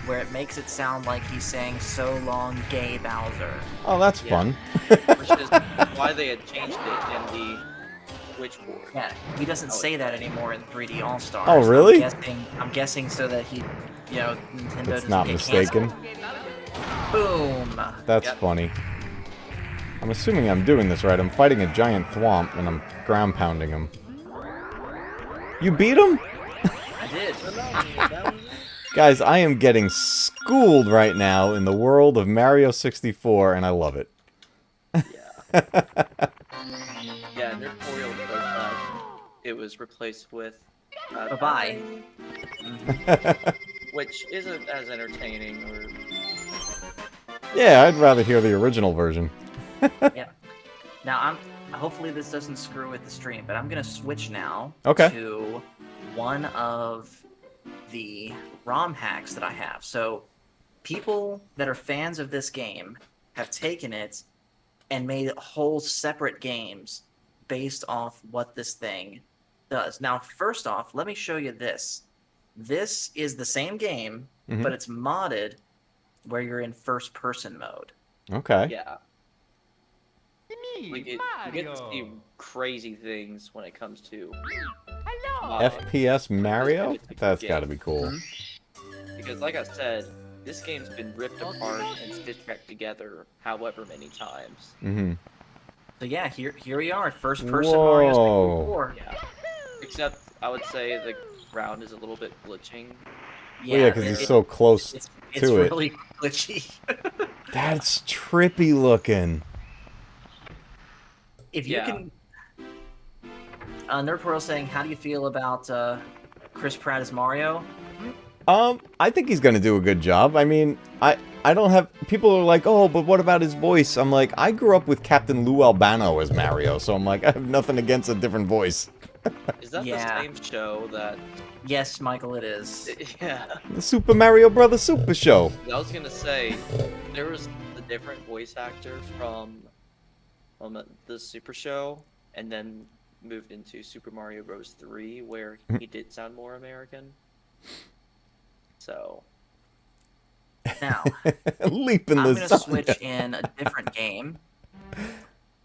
where it makes it sound like he's saying, "So long, gay Bowser." Oh, that's Yeah. fun. Which is why they had changed it in the switchboard. Yeah, he doesn't say that anymore in 3D All Stars. Oh, really? I'm guessing so that he, Nintendo That's doesn't not get mistaken. canceled. Boom. That's Yep. funny. I'm assuming I'm doing this right. I'm fighting a giant thwomp, and I'm ground pounding him. You beat him? I did. Guys, I am getting schooled right now in the world of Mario 64, and I love it. Yeah, Nerdtorial says that it was replaced with Bye-bye. which isn't as entertaining or Yeah, I'd rather hear the original version. Yeah. Now hopefully this doesn't screw with the stream, but I'm gonna switch now Okay. to one of the ROM hacks that I have. So people that are fans of this game have taken it and made whole separate games based off what this thing does. Now, first off, let me show you this. This is the same game, Mhm. but it's modded where you're in first-person mode. Okay. yeah. Like you get to see crazy things when it comes to FPS Mario? this particular That's game. gotta be cool. Because like I said, this game's been ripped apart and stitched back together however many times. Mm-hmm. So yeah, here we are, first-person Mario Whoa. 64. Yeah. Except I would say the ground is a little bit glitching. Well, yeah, because it- he's so close it's to it. really glitchy. That's trippy looking. If you Yeah. can, Nerdportal saying, how do you feel about Chris Pratt as Mario? I think he's gonna do a good job. I mean, I don't have... People are like, oh, but what about his voice? I'm like, I grew up with Captain Lou Albano as Mario, so I'm like, I have nothing against a different voice. Is that Yeah. the same show that... Yes, Michael, it is. Yeah. The Super Mario Brothers Super Show. I was gonna say, there was the different voice actor from the Super Show, and then moved into Super Mario Bros. 3, where he did sound more American. So, Now, Leaping I'm the going to sun. switch in a different game.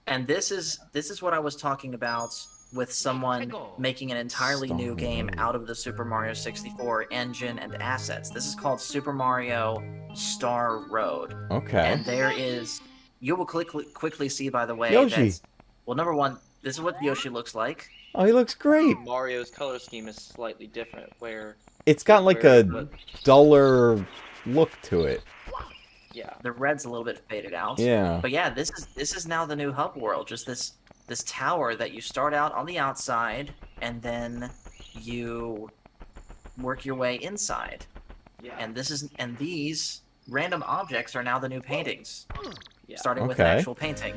And this is what I was talking about with someone making an entirely new game out of the Super Mario 64 engine and assets. This is called Super Mario Star Road. Okay. And there is... You will quickly see, by the way, Yoshi. that... Well, number one, this is what Yoshi looks like. Oh, he looks great. Mario's color scheme is slightly different, where... It's got like where- a duller look to it. Yeah. The red's a little bit faded out. Yeah. But yeah, this is now the new hub world. Just this tower that you start out on the outside, and then you work your way inside. Yeah. And these random objects are now the new paintings. Yeah. Starting with an Okay. actual painting.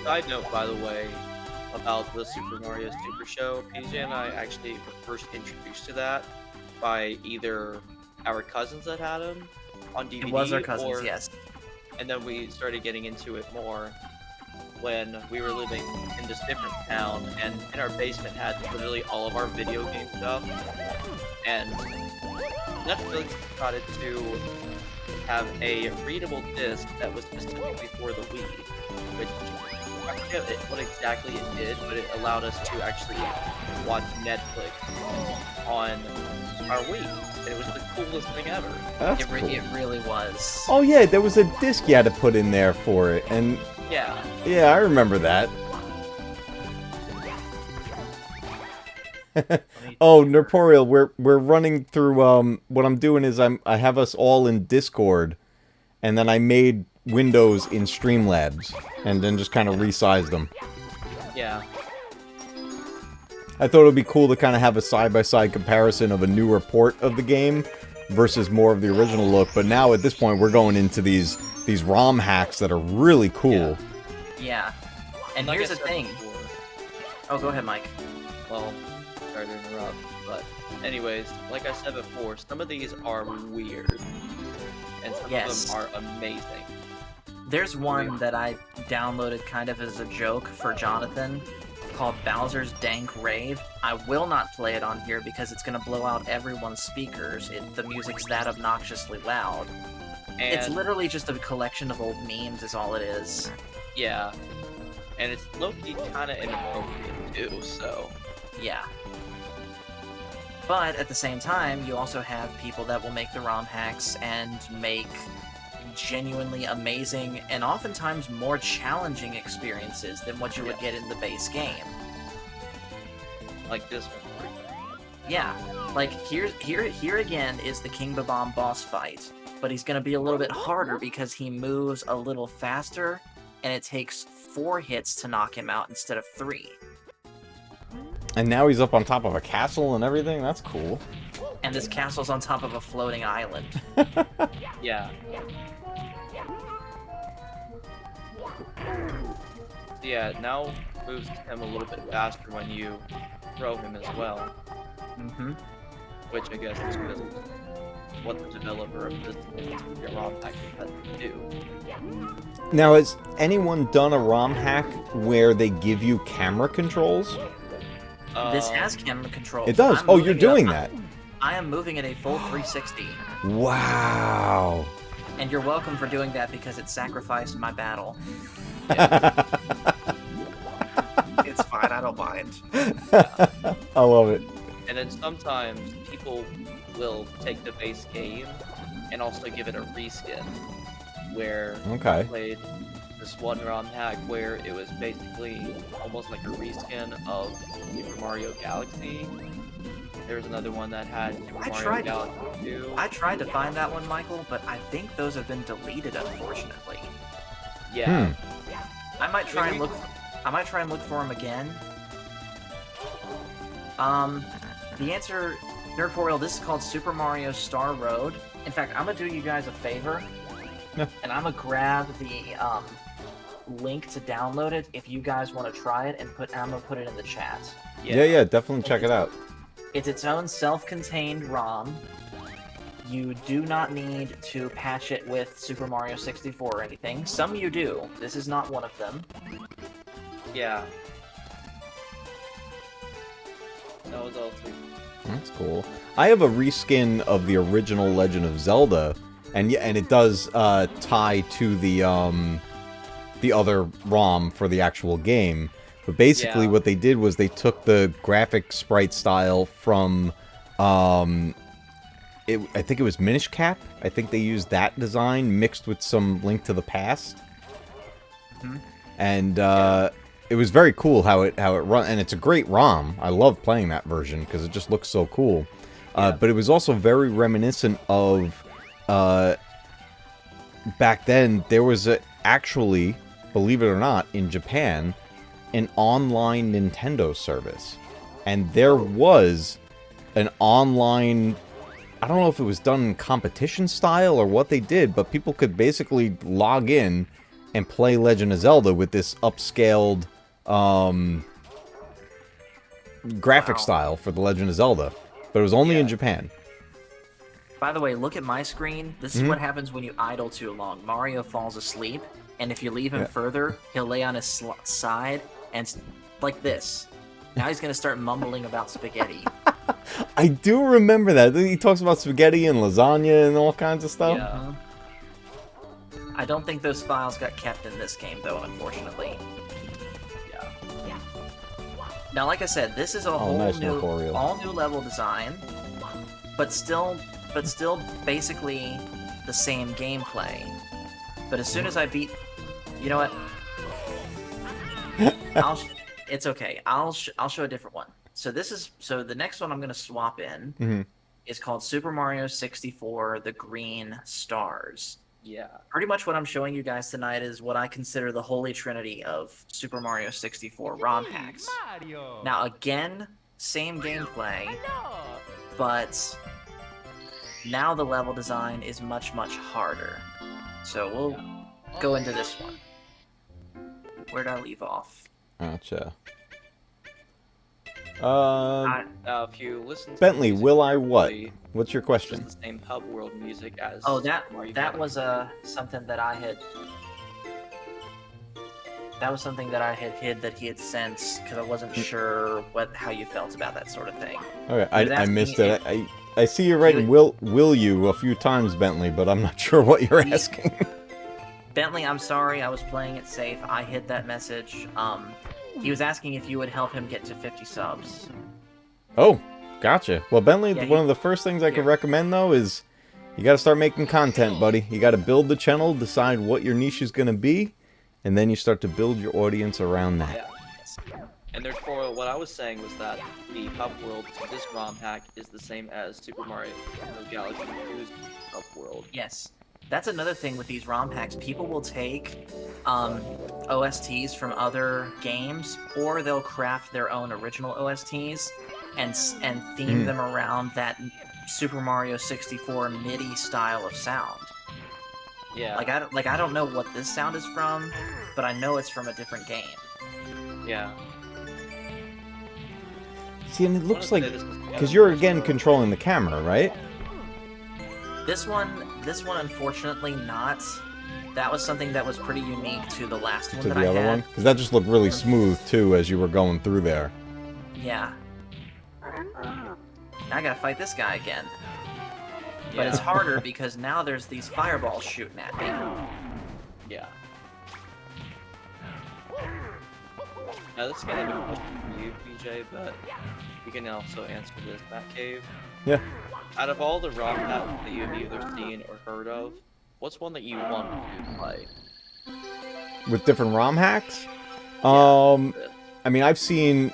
Side note, by the way, about the Super Mario Super Show, PJ and I actually were first introduced to that by either our cousins that had them on DVD, It was our cousins, or, yes. and then we started getting into it more when we were living in this different town, and in our basement had literally all of our video game stuff, and Netflix decided to have a readable disc that was specifically for the Wii, which forget what exactly it did, but it allowed us to actually watch Netflix on our Wii. It was the coolest thing ever. That's It cool. really was. Oh yeah, there was a disc you had to put in there for it, and Yeah. yeah, I remember that. Oh, Nerporial, we're running through. What I'm doing is I have us all in Discord, and then I made windows in Streamlabs, and then just kind of resized them. Yeah. I thought it would be cool to kind of have a side-by-side comparison of a newer port of the game versus more of the original look. But now at this point, we're going into these ROM hacks that are really cool. Yeah. And Like here's I the said thing. before- Oh, go ahead, Mike. Well, sorry to interrupt, but anyways, like I said before, some of these are weird, and some Yes. of them are amazing. There's one that I downloaded kind of as a joke for Jonathan called Bowser's Dank Rave. I will not play it on here because it's going to blow out everyone's speakers. The music's that obnoxiously loud. And It's literally just a collection of old memes is all it is. yeah, and it's low-key kind of inappropriate too. So Yeah. But at the same time, you also have people that will make the ROM hacks and make genuinely amazing and oftentimes more challenging experiences than what you would get in the base game. like this one, for example. Yeah, like here again is the King Babam boss fight, but he's gonna be a little bit harder because he moves a little faster, and it takes 4 hits to knock him out instead of 3. And now he's up on top of a castle and everything. That's cool. And this castle's on top of a floating island. Yeah. Yeah, it now moves him a little bit faster when you throw him as well, Mm-hmm. which I guess is because of what the developer of this ROM hack has to do. Now, has anyone done a ROM hack where they give you camera controls? This has camera controls. It does. I'm Oh, you're moving it up- doing that. I am moving it a full 360. Wow. And you're welcome for doing that because it sacrificed my battle. It's fine, I don't mind. I love it. And then sometimes people will take the base game and also give it a reskin, where Okay. I played this one ROM hack where it was basically almost like a reskin of Super Mario Galaxy. There was another one that had Super I Mario tried- Galaxy 2. I tried to find that one, Michael, but I think those have been deleted, unfortunately. Yeah. I might try and look. I might try and look for them again. The answer, Nerdporial, this is called Super Mario Star Road. In fact, I'm gonna do you guys a favor, Yeah. and I'm gonna grab the link to download it if you guys want to try it, and I'm gonna put it in the chat. Yeah, definitely check it out. It's its own self-contained ROM. You do not need to patch it with Super Mario 64 or anything. Some you do. This is not one of them. Yeah. That was all three. That's cool. I have a reskin of the original Legend of Zelda, and yeah, and it does tie to the other ROM for the actual game. But basically, Yeah. what they did was they took the graphic sprite style from, I think it was Minish Cap. I think they used that design mixed with some Link to the Past, and it was very cool how it run, and it's a great ROM. I love playing that version because it just looks so cool. Yeah. But it was also very reminiscent of back then. There was actually, believe it or not, in Japan, an online Nintendo service, and there was an online. I don't know if it was done in competition style or what they did, but people could basically log in and play Legend of Zelda with this upscaled graphic Wow. style for the Legend of Zelda. But it was only in Yeah. Japan. By the way, look at my screen. This is what happens when you idle too long. Mario falls asleep, and if you leave him Yeah. further, he'll lay on his side and like this. Now he's gonna start mumbling about spaghetti. I do remember that. He talks about spaghetti and lasagna and all kinds of stuff. I don't think those files got kept in this game, though, unfortunately. Now, like I said, this is a whole nice, new, Notorial. all new level design, but still basically the same gameplay. But as soon as I beat, you know what? It's okay. I'll show a different one. So the next one I'm gonna swap in Mhm. is called Super Mario 64: The Green Stars. Yeah. Pretty much what I'm showing you guys tonight is what I consider the holy trinity of Super Mario 64 ROM hacks. Now again, same gameplay, but now the level design is much, much harder. So we'll go into this one. Where'd I leave off? Gotcha. If you listen to Bentley, the music will I what? carefully, What's your it's question? just the same hub world music as Oh, Mario that Galaxy. was something that I had. That was something that I had hid that he had sent because I wasn't sure how you felt about that sort of thing. Okay, He was I asking missed it. if- I see you writing will you a few times, Bentley, but I'm not sure what you're asking. Bentley, I'm sorry, I was playing it safe. I hid that message. He was asking if you would help him get to 50 subs. Oh, gotcha. Well, Bentley, Yeah, one of the first things I could here. recommend, though, is you got to start making content, buddy. You got to build the channel, decide what your niche is going to be, and then you start to build your audience around that. Yeah. And therefore, what I was saying was that the hub world to this ROM hack is the same as Super Mario Galaxy 2's hub world. Yes. That's another thing with these ROM hacks. People will take OSTs from other games, or they'll craft their own original OSTs and theme them around that Super Mario 64 MIDI style of sound. Yeah. I don't know what this sound is from, but I know it's from a different game. Yeah. See, and it looks like... Because Because you're, again, controlling the camera, right? This one, unfortunately, not. That was something that was pretty unique to the last one To that the I other had. one? Because that just looked really smooth, too, as you were going through there. Yeah. Now I gotta fight this guy again. But Yeah. it's harder because now there's these fireballs shooting at me. Yeah. Now this is gonna be a question for you, BJ, but you can also answer this. Matcave. Yeah. Out of all the ROM hacks that you've either seen or heard of, what's one that you want to play? With different ROM hacks? I mean, I've seen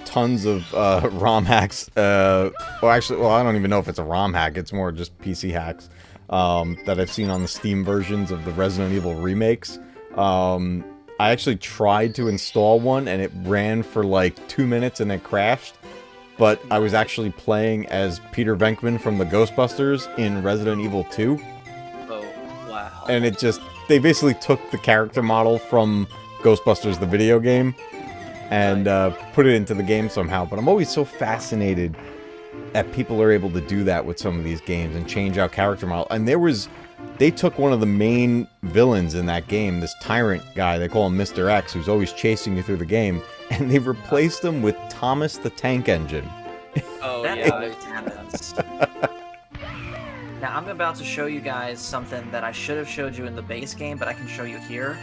tons of ROM hacks. Well, I don't even know if it's a ROM hack. It's more just PC hacks that I've seen on the Steam versions of the Resident Evil remakes. I actually tried to install one, and it ran for like 2 minutes and it crashed. But I was actually playing as Peter Venkman from the Ghostbusters in Resident Evil 2. Oh, wow. And it just... They basically took the character model from Ghostbusters, the video game, and put it into the game somehow. But I'm always so fascinated that people are able to do that with some of these games and change out character model. And they took one of the main villains in that game, this tyrant guy, they call him Mr. X, who's always chasing you through the game, and they replaced him with Thomas the Tank Engine. Oh, That yeah. always happens. Now I'm about to show you guys something that I should have showed you in the base game, but I can show you here.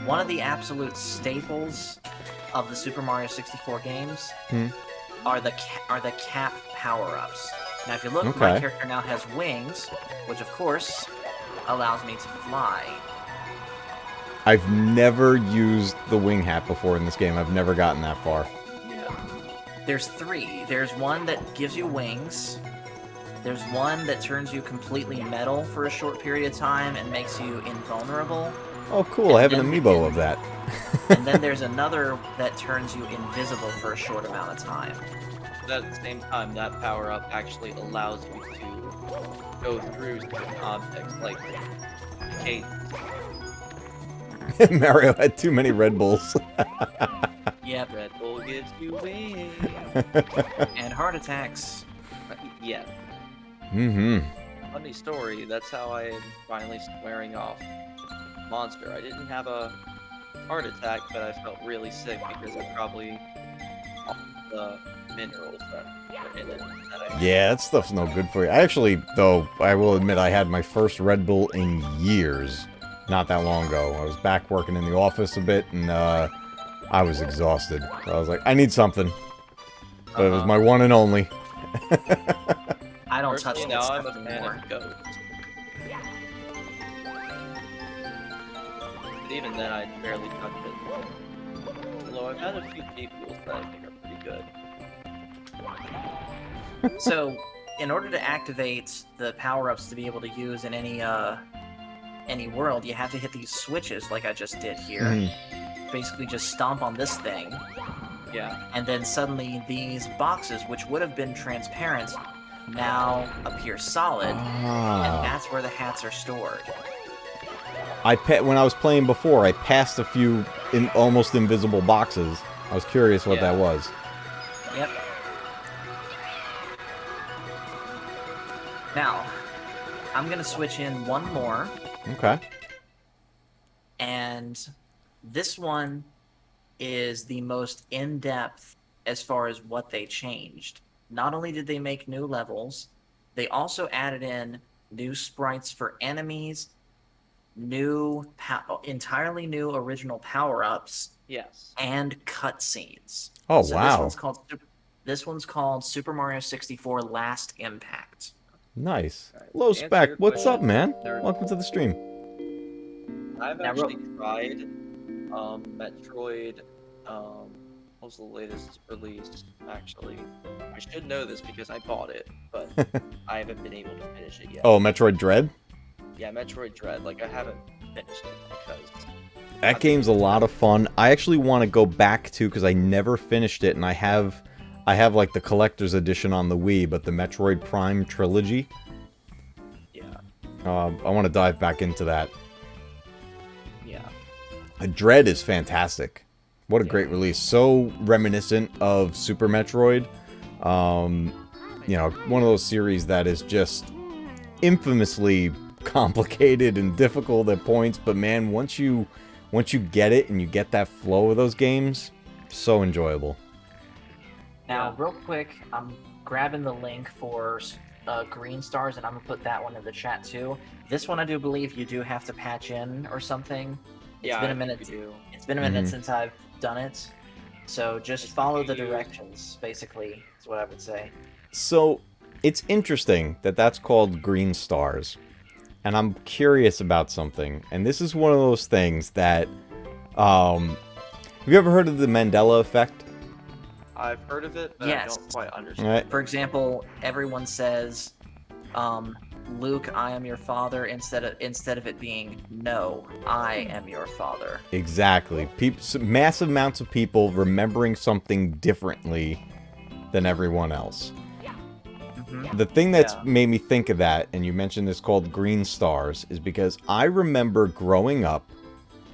One of the absolute staples of the Super Mario 64 games are the cap power-ups. Now if you look, my Okay. character now has wings, which of course allows me to fly. I've never used the wing hat before in this game. I've never gotten that far. Yeah. There's three. There's one that gives you wings. There's one that turns you completely metal for a short period of time and makes you invulnerable. Oh, cool. I have an And then- amiibo of that. And then there's another that turns you invisible for a short amount of time. But at the same time, that power-up actually allows you to go through certain objects, like Kate. Mario had too many Red Bulls. Yep, Red Bull gives you wings. and heart attacks. Yeah. Mm-hmm. Funny story, that's how I am finally swearing off Monster. I didn't have a heart attack, but I felt really sick because I probably all the minerals that are in it. Yeah, that stuff's no good for you. I actually, though, I will admit I had my first Red Bull in years. Not that long ago. I was back working in the office a bit, and I was exhausted. I was like, I need something. But it was Uh-huh. my one and only. I don't touch Personally, this now I'm stuff a fan anymore. of goats. But even then, I barely touch it. Although I've had a few vehicles that I think are pretty good. So, in order to activate the power-ups to be able to use in any world, you have to hit these switches like I just did here. Mhm. Basically just stomp on this thing, Yeah. and then suddenly these boxes, which would have been transparent, now appear solid, and Ah. that's where the hats are stored. When I was playing before, I passed a few almost invisible boxes. I was curious what Yeah. that was. Yep. Now, I'm gonna switch in one more, Okay. and this one is the most in-depth as far as what they changed. Not only did they make new levels, they also added in new sprites for enemies, entirely new original power-ups, Yes. and cutscenes. Oh, So wow. this one's called Super Mario 64 Last Impact. Nice. Alright, Low to answer spec. your What's up, question, man? there- Welcome to the stream. I've Now, actually tried Metroid. What was the latest release? Actually, I should know this because I bought it, but I haven't been able to finish it yet. Oh, Metroid Dread? Yeah, Metroid Dread. Like I haven't finished it because That game's a lot of fun. I actually want to go back to, because I never finished it, and I have like the collector's edition on the Wii, but the Metroid Prime trilogy. yeah, I want to dive back into that. yeah, Dread is fantastic. What a Yeah. great release. So reminiscent of Super Metroid. You know, one of those series that is just infamously complicated and difficult at points, but man, once you get it and you get that flow of those games, so enjoyable. Now, Yeah. real quick, I'm grabbing the link for Green Stars, and I'm gonna put that one in the chat too. This one, I do believe you do have to patch in or something. It's yeah. been I a minute. think we do. It's been a minute Mhm. since I've done it, so just It's follow the used. directions. Basically, is what I would say. So, it's interesting that that's called Green Stars. And I'm curious about something. And this is one of those things that have you ever heard of the Mandela effect? I've heard of it, but I Yes. don't quite understand. Right? For example, everyone says, "Luke, I am your father," instead of it being, "No, I am your father." Exactly. Massive amounts of people remembering something differently than everyone else. Mhm. The thing that's Yeah. made me think of that, and you mentioned this called Green Stars, is because I remember growing up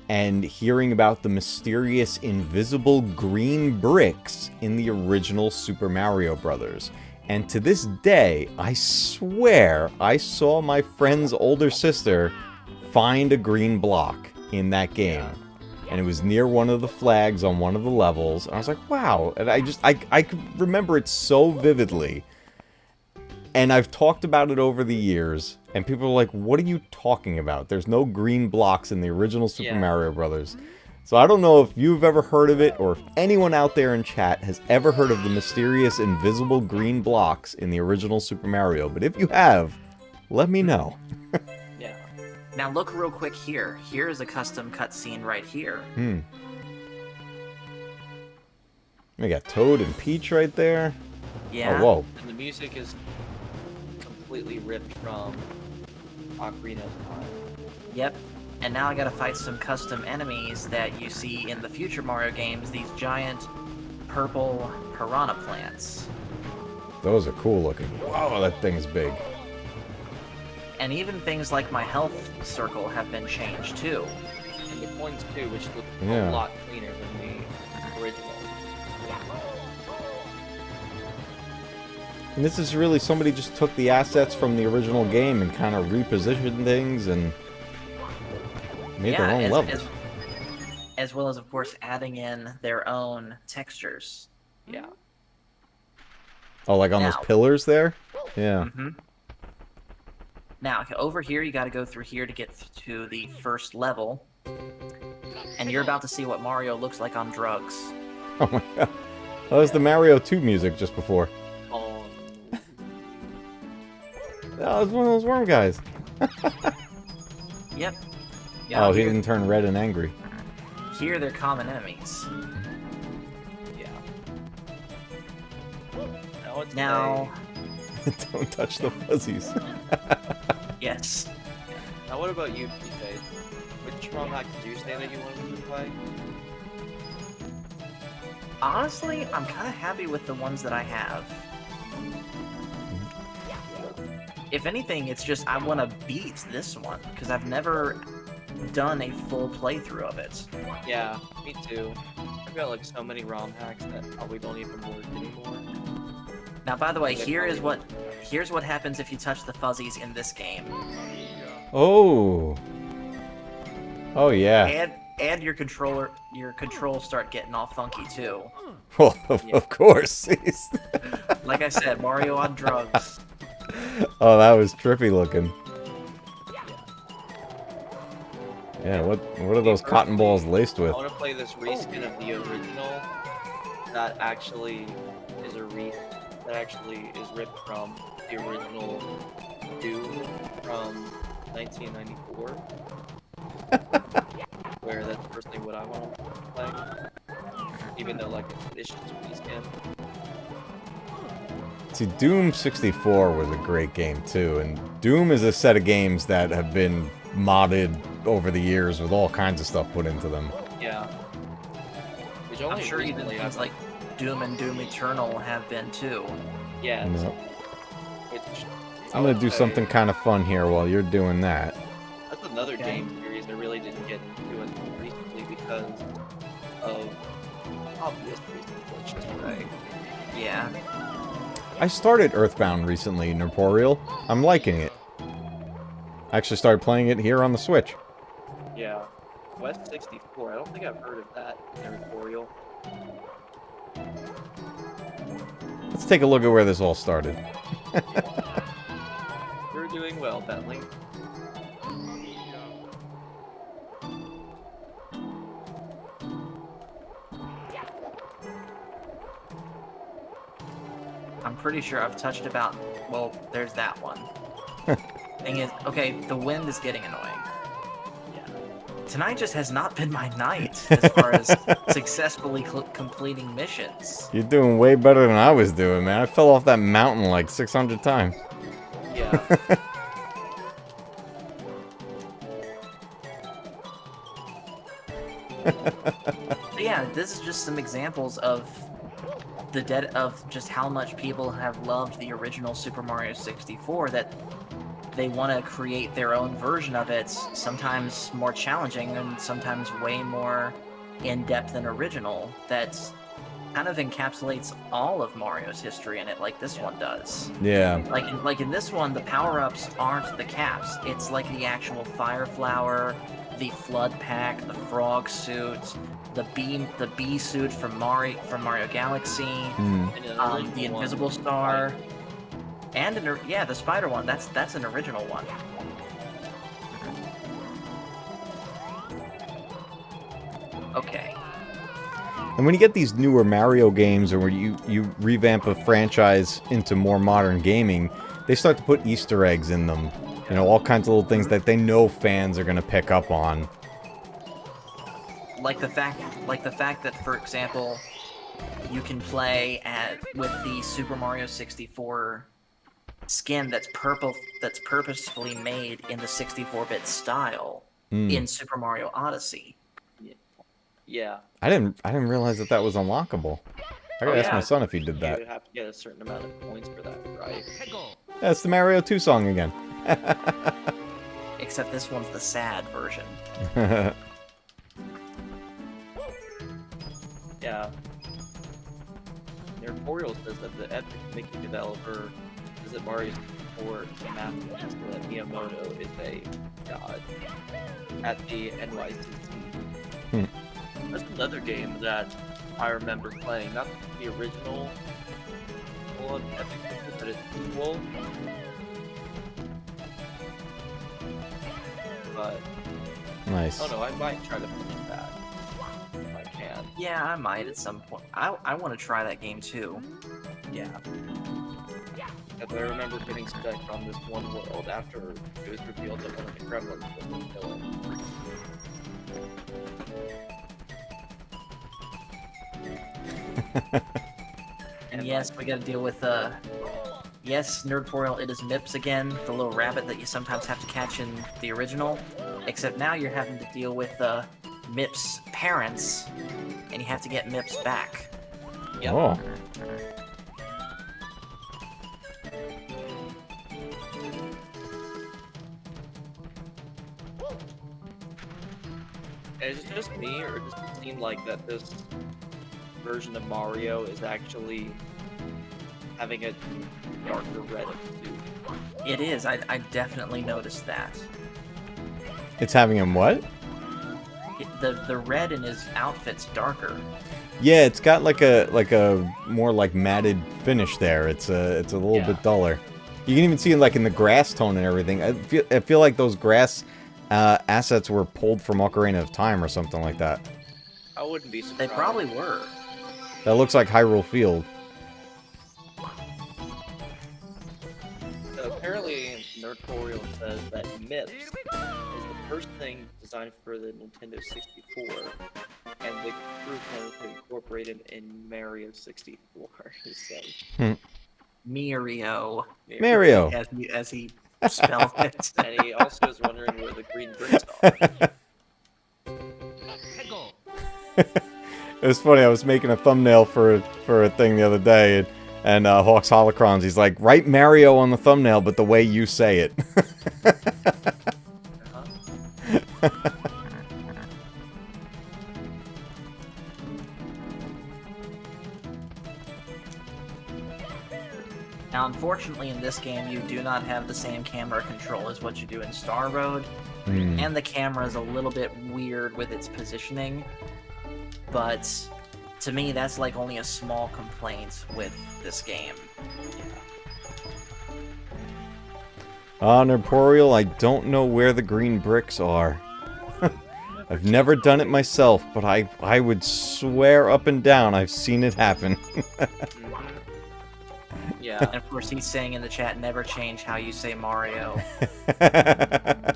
and hearing about the mysterious invisible green bricks in the original Super Mario Brothers. And to this day, I swear I saw my friend's older sister find a green block in that game. Yeah. And it was near one of the flags on one of the levels. And I was like, wow. And I could remember it so vividly. And I've talked about it over the years, and people are like, what are you talking about? There's no green blocks in the original Super Yeah. Mario Brothers. So I don't know if you've ever heard of it, or if anyone out there in chat has ever heard of the mysterious invisible green blocks in the original Super Mario. But if you have, let me know. Yeah. Now look real quick here. Here is a custom cutscene right here. We got Toad and Peach right there. Yeah. Oh, whoa. And the music is completely ripped from Ocarina of Time. Yep. And now I gotta fight some custom enemies that you see in the future Mario games, these giant purple piranha plants. Those are cool looking. Whoa, that thing's big. And even things like my health circle have been changed too. And the coins too, which look Yeah. a lot cleaner than the original. And this is really, somebody just took the assets from the original game and kind of repositioned things and made their own levels. As well as, of course, adding in their own textures. Yeah. Oh, like on those Now. pillars there? Yeah. Mm-hmm. Now, over here, you got to go through here to get to the first level. and you're about to see what Mario looks like on drugs. Oh my god. That was the Mario 2 music just before. Oh, That was one of those worm guys. Yep. Oh, he didn't turn red and angry. Here they're common enemies. yeah. Now it's Now, Don't touch the fuzzies. yes. Now what about you, PJ? Which ROM hack did you say that you wanted to play? Honestly, I'm kind of happy with the ones that I have. If anything, it's just I want to beat this one, because I've never done a full playthrough of it. Yeah, me too. I've got like so many ROM hacks that probably don't even work anymore. Now, by the way, here's what happens if you touch the fuzzies in this game. Oh. Oh yeah. And your controls start getting all funky too. Well, of course. Like I said, Mario on drugs. Oh, that was trippy looking. Yeah, what are those cotton balls laced with? I want to play this reskin of the original. That actually is that actually is ripped from the original Doom from 1994. Where that's personally what I want to play. Even though like it's just a reskin. See, Doom 64 was a great game too, and Doom is a set of games that have been modded over the years with all kinds of stuff put into them. Yeah. Which I'm only sure even recently things I've- like Doom and Doom Eternal have been too. Yeah. No. Which I'm gonna do something kind of fun here while you're doing that. That's another Okay. game series I really didn't get into until recently because of obvious reasons, let's just say. Yeah. I started Earthbound recently in Corporeal. I'm liking it. I actually started playing it here on the Switch. Yeah. West 64, I don't think I've heard of that territorial. Let's take a look at where this all started. You're doing well, Bentley. I'm pretty sure I've touched about. Well, there's that one. Thing is, okay, the wind is getting annoying. Yeah. Tonight just has not been my night as far as successfully completing missions. You're doing way better than I was doing, man. I fell off that mountain like 600 times. Yeah. But yeah, this is just some examples of just how much people have loved the original Super Mario 64 that they want to create their own version of it, sometimes more challenging and sometimes way more in-depth and original, that kind of encapsulates all of Mario's history in it, like this one does. Yeah. Like in this one, the power-ups aren't the caps. It's like the actual fire flower, the flood pack, the frog suit, the bee suit from Mario Galaxy, Hmm. And an the original invisible one. star, and the spider one. That's an original one. Okay. And when you get these newer Mario games, or where you revamp a franchise into more modern gaming, they start to put Easter eggs in them. You know, all kinds of little things that they know fans are gonna pick up on. Like the fact that, for example, you can play with the Super Mario 64 skin that's purposefully made in the 64-bit style in Super Mario Odyssey. Yeah. I didn't realize that was unlockable. I gotta Oh, ask my yeah. son if he did You that. would have to get a certain amount of points for that, right? That's the Mario 2 song again. Except this one's the sad version. Yeah. Their tutorial says that the Epic Mickey developer is that Mario 64 Matcave, so that Miyamoto is a god at the NYCC. Hmm. That's another game that I remember playing, not the original one, Epic Mickey, but it's sequel. But Nice. oh no, I might try to finish that. Yeah, I might at some point. I want to try that game too. Yeah. Because I remember getting stuck on this one world after it was revealed that one of the gremlins was the villain. And yes, we got to deal with yes, Nerdtorial, it is Mips again, the little rabbit that you sometimes have to catch in the original. Except now you're having to deal with Mips' parents, and you have to get Mips back. Yep. Oh. Is it just me, or does it seem like that this version of Mario is actually having a darker red suit? It is. I definitely noticed that. It's having him what? The red in his outfit's darker. Yeah, it's got like a more like matted finish there. It's a little bit duller. You can even see it like in the grass tone and everything. I feel like those grass assets were pulled from Ocarina of Time or something like that. I wouldn't be They surprised. probably were. That looks like Hyrule Field. So apparently, Nerdtorial says that MIPS is the first thing designed for the Nintendo 64, and the group has incorporated in Mario64. He said. Mario. Mario. As he spelled it. And he also is wondering where the green bricks are. It was funny. I was making a thumbnail for a thing the other day, and Hawks Holocrons. He's like, write Mario on the thumbnail, but the way you say it. Now, unfortunately, in this game, you do not have the same camera control as what you do in Star Road, and the camera is a little bit weird with its positioning, but to me, that's like only a small complaint with this game. Nerdtorial, I don't know where the green bricks are. I've never done it myself, but I would swear up and down I've seen it happen. Yeah. And of course, he's saying in the chat, never change how you say Mario. Oh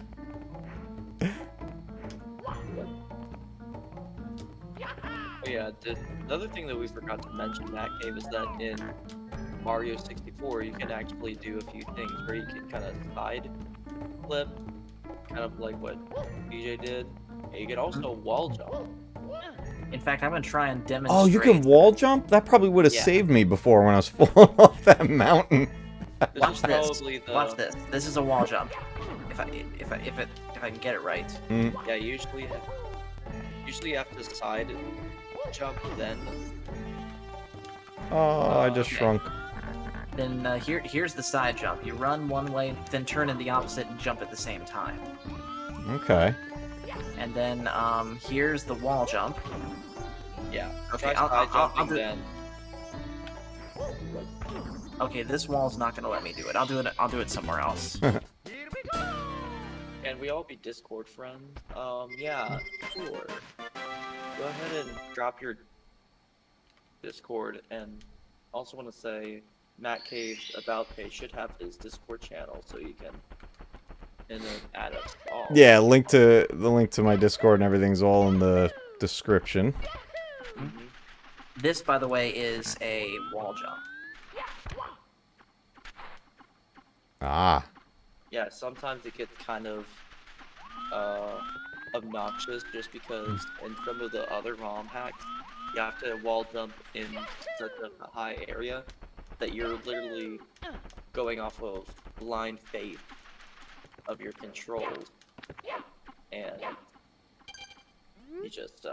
yeah, the other thing that we forgot to mention, Matcave, is that in Mario 64, you can actually do a few things where you can kind of side flip, kind of like what DJ did. And you can also wall jump. In fact, I'm going to try and demonstrate. Oh, you can wall jump? That probably would have Yeah. saved me before when I was falling off that mountain. This Watch is this. probably the Watch this. This is a wall jump. If I can get it right. Yeah, usually you have to side jump then. Oh, I just Okay. shrunk. Then here's the side jump. You run one way, then turn in the opposite and jump at the same time. Okay. And then here's the wall jump. Yeah. Okay, Try side I'll jumping do- then. Okay, this wall's not gonna let me do it. I'll do it somewhere else. Can we all be Discord friends? Yeah, sure. Go ahead and drop your Discord, and also want to say Matcave About Page should have his Discord channel, so you can and then add us all. Yeah, the link to my Discord and everything's all in the description. Mhm. This, by the way, is a wall jump. Ah. Yeah, sometimes it gets kind of obnoxious just because in some of the other ROM hacks, you have to wall jump in such a high area that you're literally going off of blind faith of your controls, and you just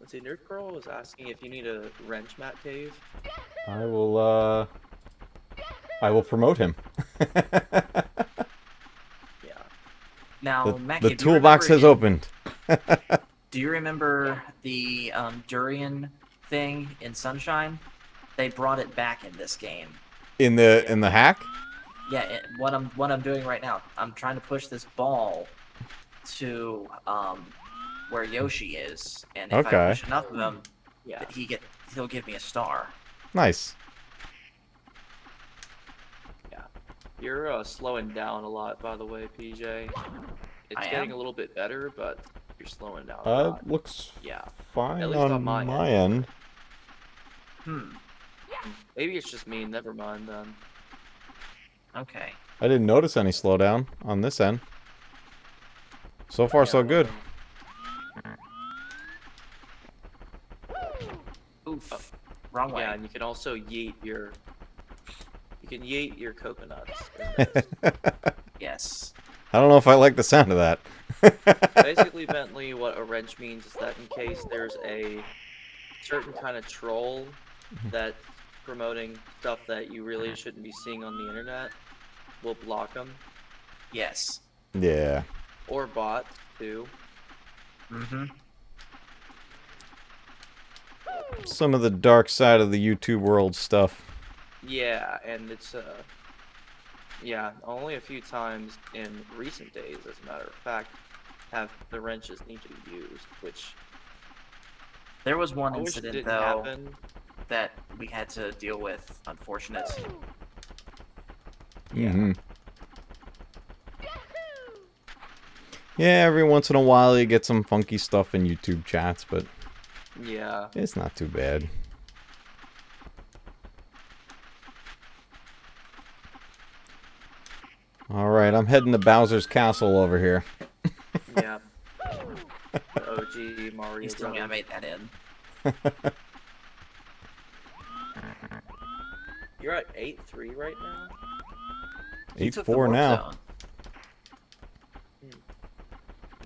let's see, Nerd Girl was asking if you need a wrench, Matcave. I will promote him. Yeah. Now, The Mackie, the do you toolbox has remember opened. Do you remember the durian thing in Sunshine? They brought it back in this game. In the hack? Yeah, what I'm doing right now, I'm trying to push this ball to where Yoshi is, and if I Okay. push enough of him, Yeah. he'll give me a star. Nice. Yeah. You're slowing down a lot, by the way, PJ. It's I getting am? a little bit better, but you're slowing down a lot. Looks Yeah. fine At least on my end. Hmm. Maybe it's just me. Never mind then. Okay. I didn't notice any slowdown on this end. So far, so good. Oof. Wrong way. Yeah, and you can also yeet your. You can yeet your coconuts. Yes. I don't know if I like the sound of that. Basically, Bentley, what a wrench means is that in case there's a certain kind of troll that's promoting stuff that you really shouldn't be seeing on the internet, we'll block them. Yes. Yeah. Or bots, too. Mm-hmm. Some of the dark side of the YouTube world stuff. Yeah, and it's, yeah, only a few times in recent days, as a matter of fact, have the wrenches need to be used, which There was one I wish it incident, didn't though, happen. that we had to deal with. Unfortunate. Yeah. Mm-hmm. Yeah, every once in a while you get some funky stuff in YouTube chats, but Yeah. it's not too bad. Alright, I'm heading to Bowser's Castle over here. Yeah. The OG Mario He's telling me I Brothers. made that in. You're at 8-3 right now? He took the 8-4 warp now. zone.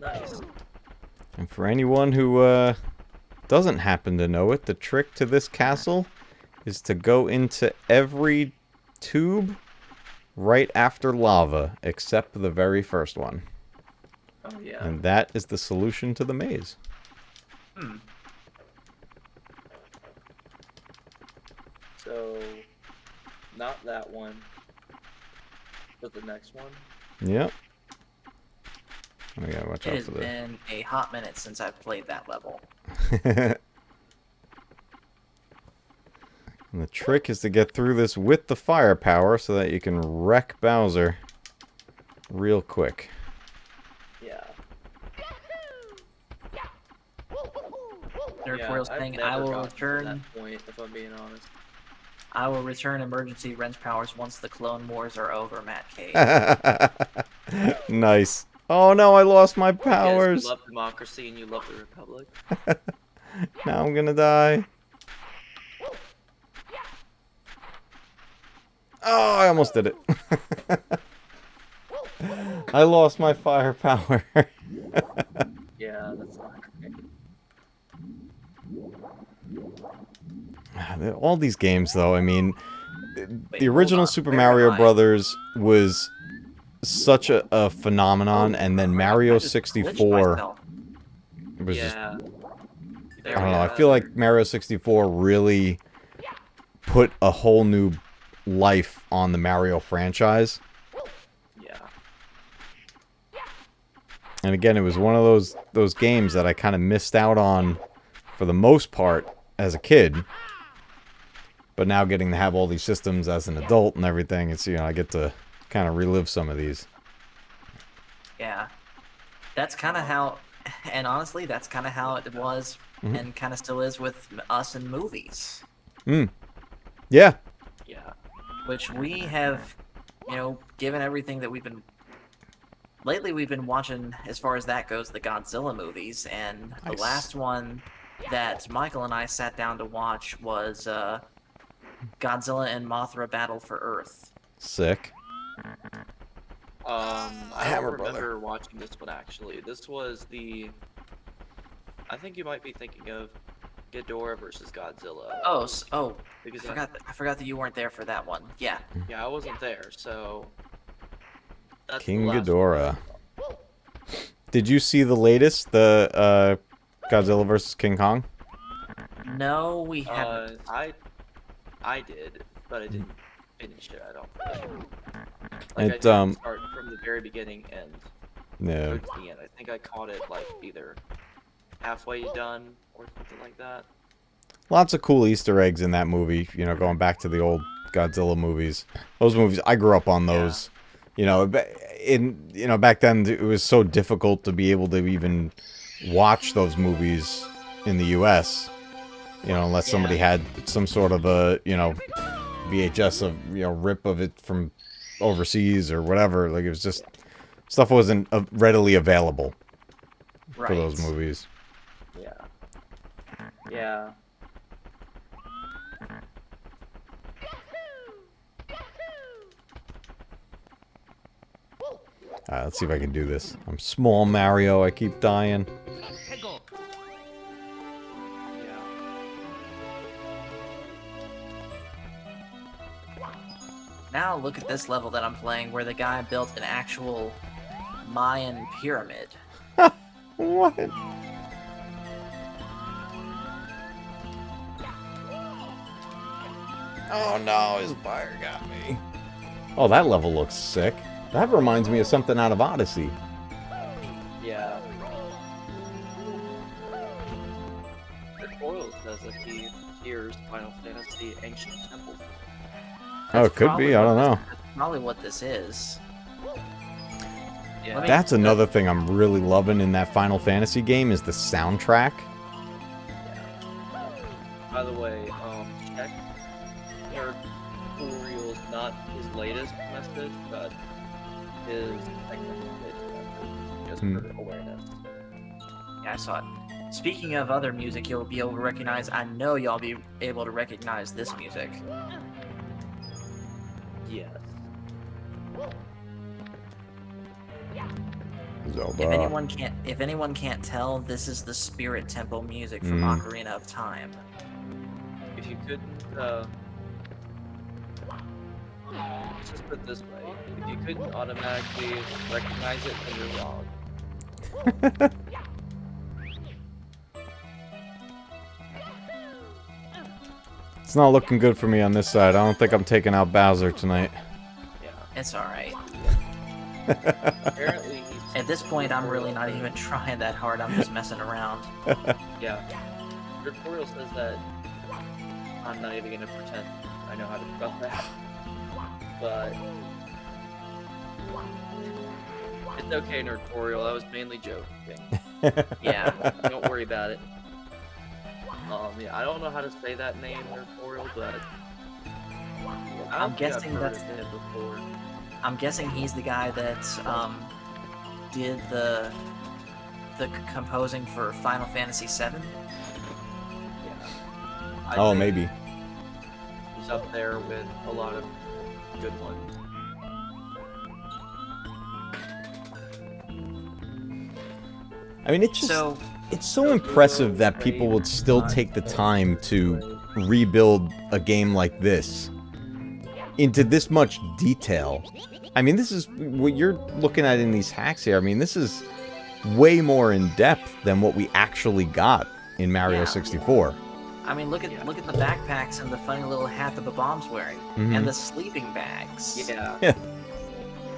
Nice. And for anyone who doesn't happen to know it, the trick to this castle is to go into every tube right after lava, except the very first one. Oh, yeah. And that is the solution to the maze. Hmm. So, not that one, but the next one. Yep. We gotta watch It out has for been a hot minute since I've played that level. the... And the trick is to get through this with the firepower so that you can wreck Bowser real quick. Yeah. Nerd Yeah, Foil's I've saying, never I will gotten to return. that point, if I'm being honest. I will return emergency wrench powers once the Clone Wars are over, Matcave. Nice. Oh no, I lost my Yes, powers. you love democracy and you love the Republic. Now I'm gonna die. Oh, I almost did it. I lost my firepower. Yeah, that's not great. All these games, though, I mean, Wait, the hold original on. Super Where Mario am I? Brothers was such a phenomenon, and then Mario I just glitched 64 myself. was just, Yeah. I don't know, I feel like Mario 64 really put a whole new life on the Mario franchise. Yeah. And again, it was one of those games that I kind of missed out on for the most part as a kid. But now getting to have all these systems as an adult and everything, it's, you know, I get to kind of relive some of these. Yeah. That's kind of how, and honestly, that's kind of how it was Mhm. and kind of still is with us in movies. Yeah. Yeah. Which we have, you know, given everything that we've been... Lately, we've been watching, as far as that goes, the Godzilla movies, and the Nice. last one that Michael and I sat down to watch was Godzilla and Mothra Battle for Earth. Sick. I Hammer don't Brother. remember watching this one actually. This was the. I think you might be thinking of Ghidorah versus Godzilla. Oh, Because I forgot that you weren't there for that one. Yeah. yeah, I wasn't there, so. That's King the last Ghidorah. Did you see the latest, the Godzilla versus King Kong? No, we one. haven't. I did, but I didn't finish it. I don't think. It, I didn't start from the very beginning and No. go to the end. I think I caught it like either halfway done or something like that. Lots of cool Easter eggs in that movie. You know, going back to the old Godzilla movies. Those movies, I grew up on those. You know, back then it was so difficult to be able to even watch those movies in the U.S. You know, unless somebody had some sort of a, you know, VHS of, you know, rip of it from overseas or whatever. Like, it was just, stuff wasn't readily available for those movies. Yeah. Yeah. Let's see if I can do this. I'm small Mario, I keep dying. Now look at this level that I'm playing where the guy built an actual Mayan pyramid. What? Oh no, his fire got me. Oh, that level looks sick. That reminds me of something out of Odyssey. Yeah. Tutorial says that he hears Final Fantasy Ancient Temple. Oh, it could be. I don't know. That's probably what this is. Yeah. That's another thing I'm really loving in that Final Fantasy game is the soundtrack. Yeah. By the way, check your tutorial's not his latest message, but his second message, just for awareness. Yeah, I saw it. Speaking of other music you'll be able to recognize, I know y'all be able to recognize this music. Yes. Zelda. If anyone can't tell, this is the Spirit Temple music from Ocarina of Time. If you couldn't, let's just put it this way. If you couldn't automatically recognize it, then you're wrong. It's not looking good for me on this side. I don't think I'm taking out Bowser tonight. Yeah. It's alright. Apparently he's... At this point, I'm really not even trying that hard. I'm just messing around. Yeah. The tutorial says that I'm not even gonna pretend I know how to spell that. But it's okay, Nerdtorial. I was mainly joking. Yeah. Don't worry about it. Yeah, I don't know how to say that name, Nerdtorial, but I'm guessing that's that's it before. I'm guessing he's the guy that did the composing for Final Fantasy VII. Yeah. I Oh, think maybe. he's up there with a lot of good ones. I mean, it's so impressive that people would still take the time to rebuild a game like this into this much detail. I mean, this is what you're looking at in these hacks here. I mean, this is way more in depth than what we actually got in Mario 64. I mean, look at the backpacks and the funny little hat that the bomb's wearing, and the sleeping bags. Yeah.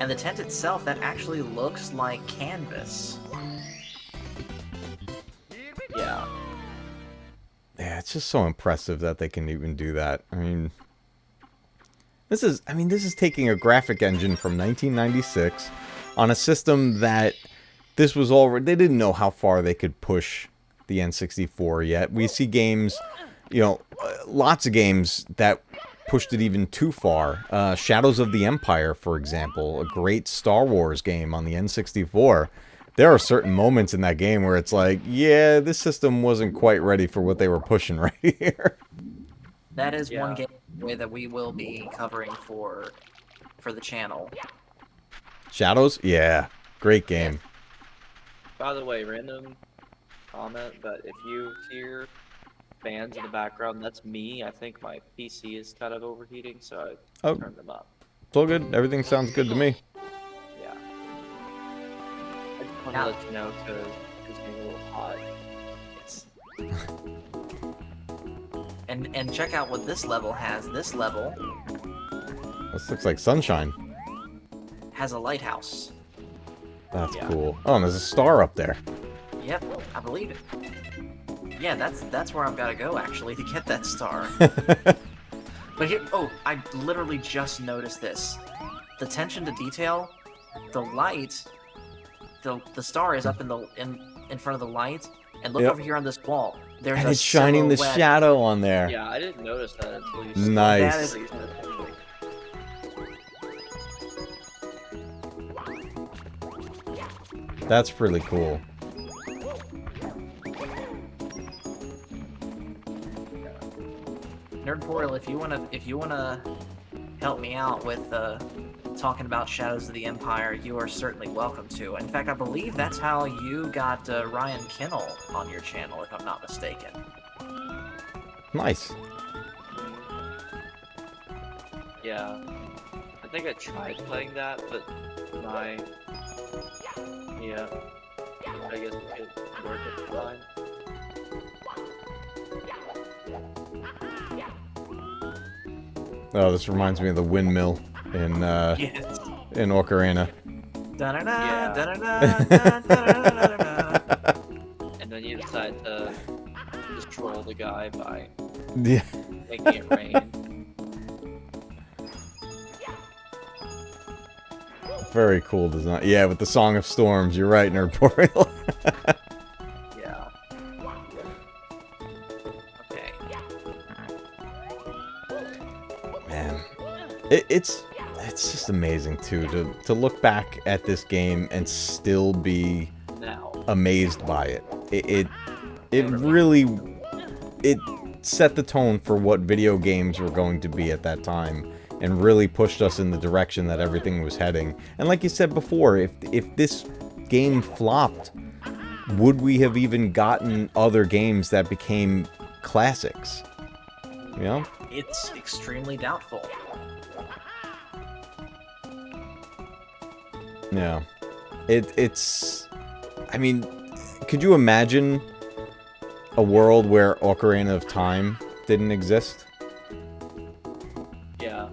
And the tent itself, that actually looks like canvas. Yeah. Yeah, it's just so impressive that they can even do that. I mean, this is taking a graphic engine from 1996 on a system that this was already, they didn't know how far they could push the N64 yet. We see games, you know, lots of games that pushed it even too far. Shadows of the Empire, for example, a great Star Wars game on the N64. There are certain moments in that game where it's like, yeah, this system wasn't quite ready for what they were pushing right here. That is one game that we will be covering for the channel. Shadows? Yeah. Great game. By the way, random comment, but if you hear fans in the background, that's me. I think my PC is kind of overheating, so I turned them up. It's all good. Everything sounds good to me. Yeah. I just want to let you know because it's getting a little hot. And check out what this level has. This level This looks like sunshine. has a lighthouse. That's cool. Oh, and there's a star up there. Yep, I believe it. Yeah, that's where I've got to go actually to get that star. But here, oh, I literally just noticed this. The attention to detail, the light, the star is up in front of the light, and look Yep. over here on this wall. There's And a it's shining the silhouette. shadow on there. Yeah, I didn't notice that until you said Nice. That is That's pretty cool. Nerdportal, if you wanna help me out with talking about Shadows of the Empire, you are certainly welcome to. In fact, I believe that's how you got Ryan Kinnell on your channel, if I'm not mistaken. Nice. Yeah. I think I tried playing that, but my... Yeah. I guess it could work at the time. Oh, this reminds me of the windmill in Yes. in Ocarina. Yeah. Da-da-da. And then you decide to just troll the guy by Yeah. making it rain. Very cool design. Yeah, with the Song of Storms. You're right, Nerdportal. Yeah. Okay. Man, it's just amazing too to look back at this game and still be Now. amazed by it. It really set the tone for what video games were going to be at that time, and really pushed us in the direction that everything was heading. And like you said before, if this game flopped, would we have even gotten other games that became classics? You know? It's extremely doubtful. Yeah. It's... I mean, could you imagine a world where Ocarina of Time didn't exist? Yeah.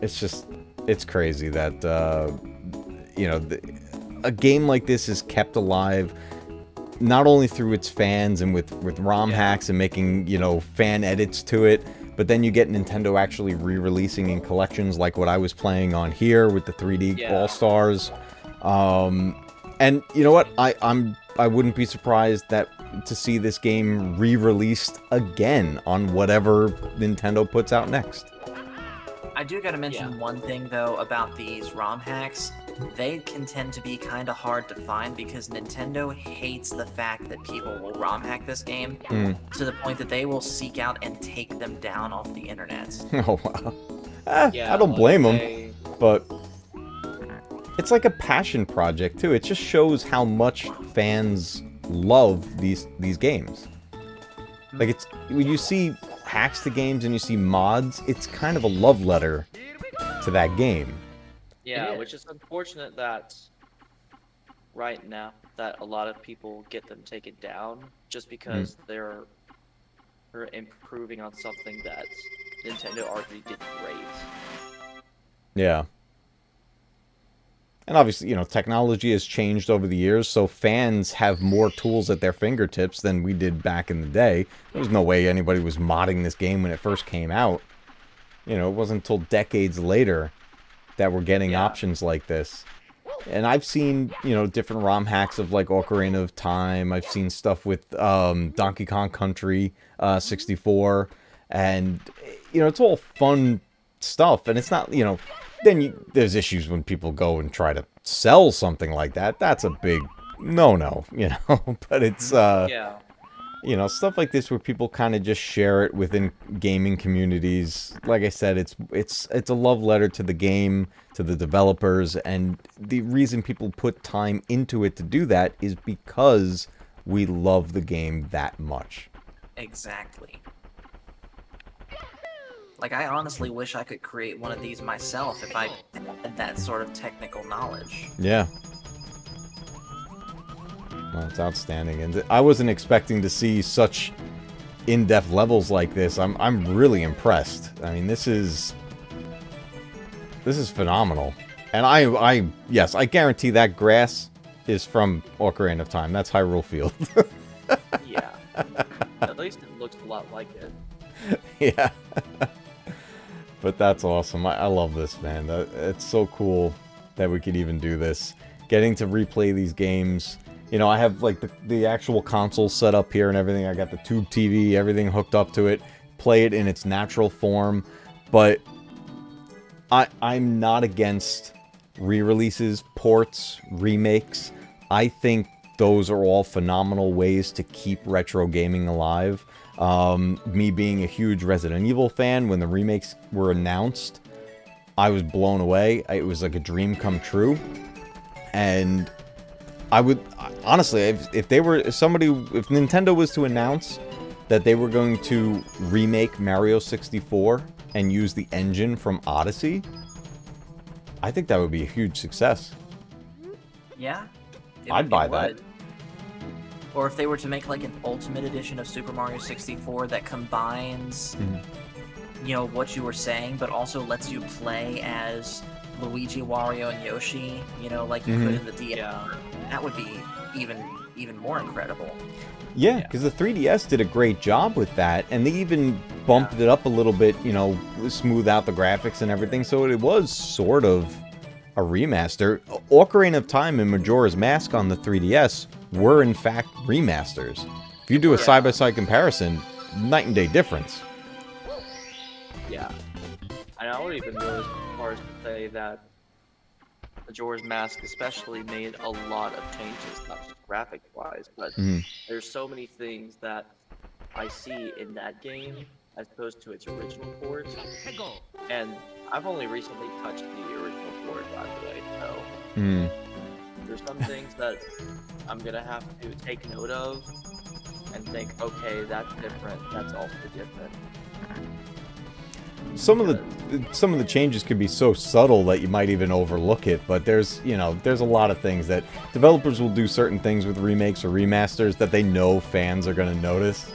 It's just... It's crazy that, you know, a game like this is kept alive not only through its fans and with ROM hacks and making, you know, fan edits to it, but then you get Nintendo actually re-releasing in collections like what I was playing on here with the 3D All-Stars. And you know what? I wouldn't be surprised to see this game re-released again on whatever Nintendo puts out next. I do gotta mention one thing though about these ROM hacks. They can tend to be kind of hard to find because Nintendo hates the fact that people will ROM hack this game to the point that they will seek out and take them down off the internet. Oh wow. Yeah, I don't blame them, they- but it's like a passion project too. It just shows how much fans love these games. Like, it's when you see hacks to games and you see mods, it's kind of a love letter to that game. Yeah, It which is unfortunate that right now that a lot of people get them taken down just because they're improving on something that Nintendo already did great. Yeah. And obviously, you know, technology has changed over the years, so fans have more tools at their fingertips than we did back in the day. There was no way anybody was modding this game when it first came out. You know, it wasn't until decades later that we're getting options like this. And I've seen, you know, different ROM hacks of, like, Ocarina of Time. I've seen stuff with Donkey Kong Country 64. And, you know, it's all fun stuff. And it's not, you know... Then there's issues when people go and try to sell something like that. That's a big no-no, you know. But it's, you know, stuff like this where people kind of just share it within gaming communities. Like I said, it's a love letter to the game, to the developers, and the reason people put time into it to do that is because we love the game that much. Exactly. Like, I honestly wish I could create one of these myself if I had that sort of technical knowledge. Yeah. Well, it's outstanding, and I wasn't expecting to see such in-depth levels like this. I'm really impressed. I mean, this is phenomenal. And yes, I guarantee that grass is from Ocarina of Time. That's Hyrule Field. Yeah. At least it looks a lot like it. Yeah. But that's awesome. I love this, man. It's so cool that we could even do this. Getting to replay these games. You know, I have like the actual console set up here and everything. I got the tube TV, everything hooked up to it. Play it in its natural form. But I'm not against re-releases, ports, remakes. I think those are all phenomenal ways to keep retro gaming alive. Me being a huge Resident Evil fan, when the remakes were announced, I was blown away. It was like a dream come true. And I would, honestly, if Nintendo was to announce that they were going to remake Mario 64 and use the engine from Odyssey, I think that would be a huge success. Yeah. I'd buy that. Or if they were to make like an Ultimate Edition of Super Mario 64 that combines, you know, what you were saying, but also lets you play as Luigi, Wario, and Yoshi, you know, like you could in the DS. Yeah. That would be even more incredible. Yeah, because the 3DS did a great job with that, and they even bumped it up a little bit, you know, smooth out the graphics and everything, so it was sort of a remaster. Ocarina of Time and Majora's Mask on the 3DS were in fact remasters. If you do a side-by-side comparison, night and day difference. Yeah. And I would even go as far as to say that Majora's Mask especially made a lot of changes, not just graphic-wise, but there's so many things that I see in that game as opposed to its original port. And I've only recently touched the original port, by the way, so there's some things that I'm gonna have to take note of and think, okay, that's different, that's also different. Some of the changes could be so subtle that you might even overlook it, but there's a lot of things that developers will do certain things with remakes or remasters that they know fans are going to notice.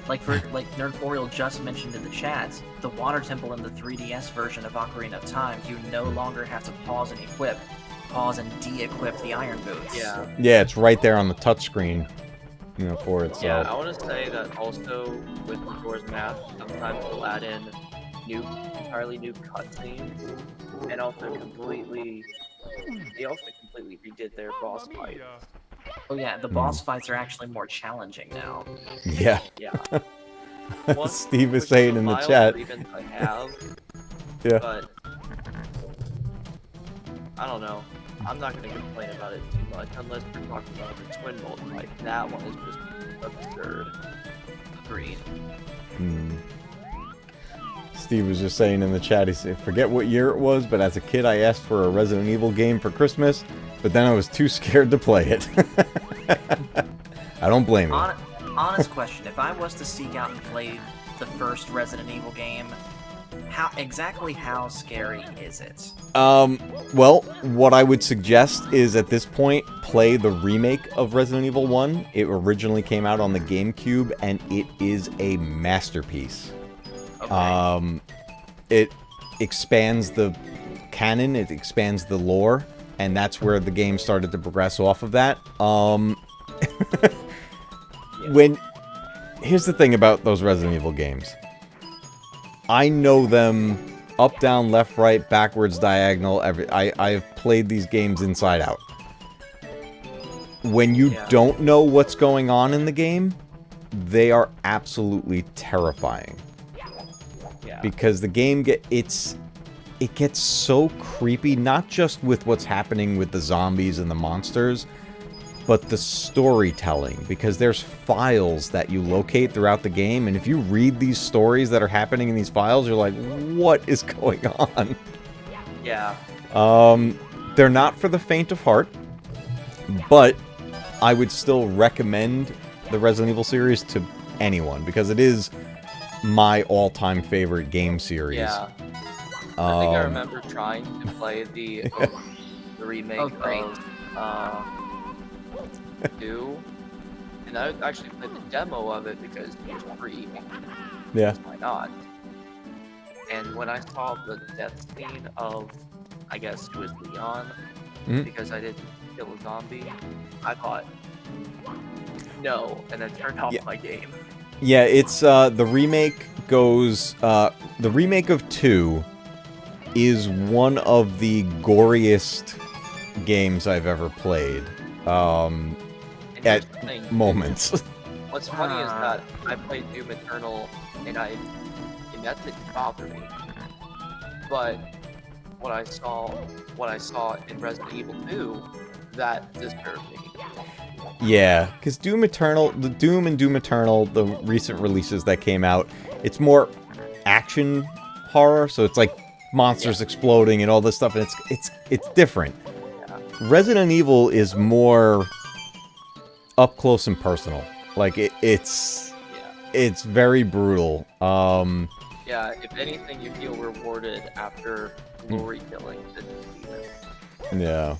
Like Nerdorial just mentioned in the chat, the water temple in the 3DS version of Ocarina of Time, you no longer have to pause and de-equip the iron boots. Yeah. Yeah, it's right there on the touchscreen, you know, for it. Yeah, So. I want to say that also with Majora's Mask, sometimes they'll add in entirely new cutscenes, and also completely redid their boss fight. Oh yeah, the boss fights are actually more challenging now. Yeah. Yeah. Steve is saying in the chat. I have, yeah. But I don't know. I'm not gonna complain about it too much unless we're talking about the twin bolt fight. That one is just absurd. Agreed. Steve was just saying in the chat, he said, forget what year it was, but as a kid I asked for a Resident Evil game for Christmas, but then I was too scared to play it. I don't blame you. Honest question, if I was to seek out and play the first Resident Evil game, how scary is it? Well, what I would suggest is at this point, play the remake of Resident Evil 1. It originally came out on the GameCube, and it is a masterpiece. Okay. It expands the canon, it expands the lore, and that's where the game started to progress off of that. Here's the thing about those Resident Evil games. I know them up, down, left, right, backwards, diagonal, I've played these games inside out. When you don't know what's going on in the game, they are absolutely terrifying. Because the game it gets so creepy, not just with what's happening with the zombies and the monsters, but the storytelling. Because there's files that you locate throughout the game, and if you read these stories that are happening in these files, you're like, what is going on? Yeah. They're not for the faint of heart, but I would still recommend the Resident Evil series to anyone, because it is my all-time favorite game series. Yeah. I think I remember trying to play the remake of 2, and I actually played the demo of it because it was free. Yeah. Why not? And when I saw the death scene of, I guess it was Leon, because I didn't kill a zombie, I thought, no, and then turned off Yeah. my game. Yeah, it's the remake goes the remake of 2 is one of the goriest games I've ever played. And here's At the thing, moments. what's funny is that I played Doom Eternal and that didn't bother me. But what I saw in Resident Evil 2, that disturbed me. Yeah, because Doom Eternal, the Doom and Doom Eternal, the recent releases that came out, it's more action horror, so it's like monsters exploding and all this stuff, and it's different. Yeah. Resident Evil is more up close and personal. Like it's very brutal. Yeah, if anything, you feel rewarded after glory killing the demon. Yeah.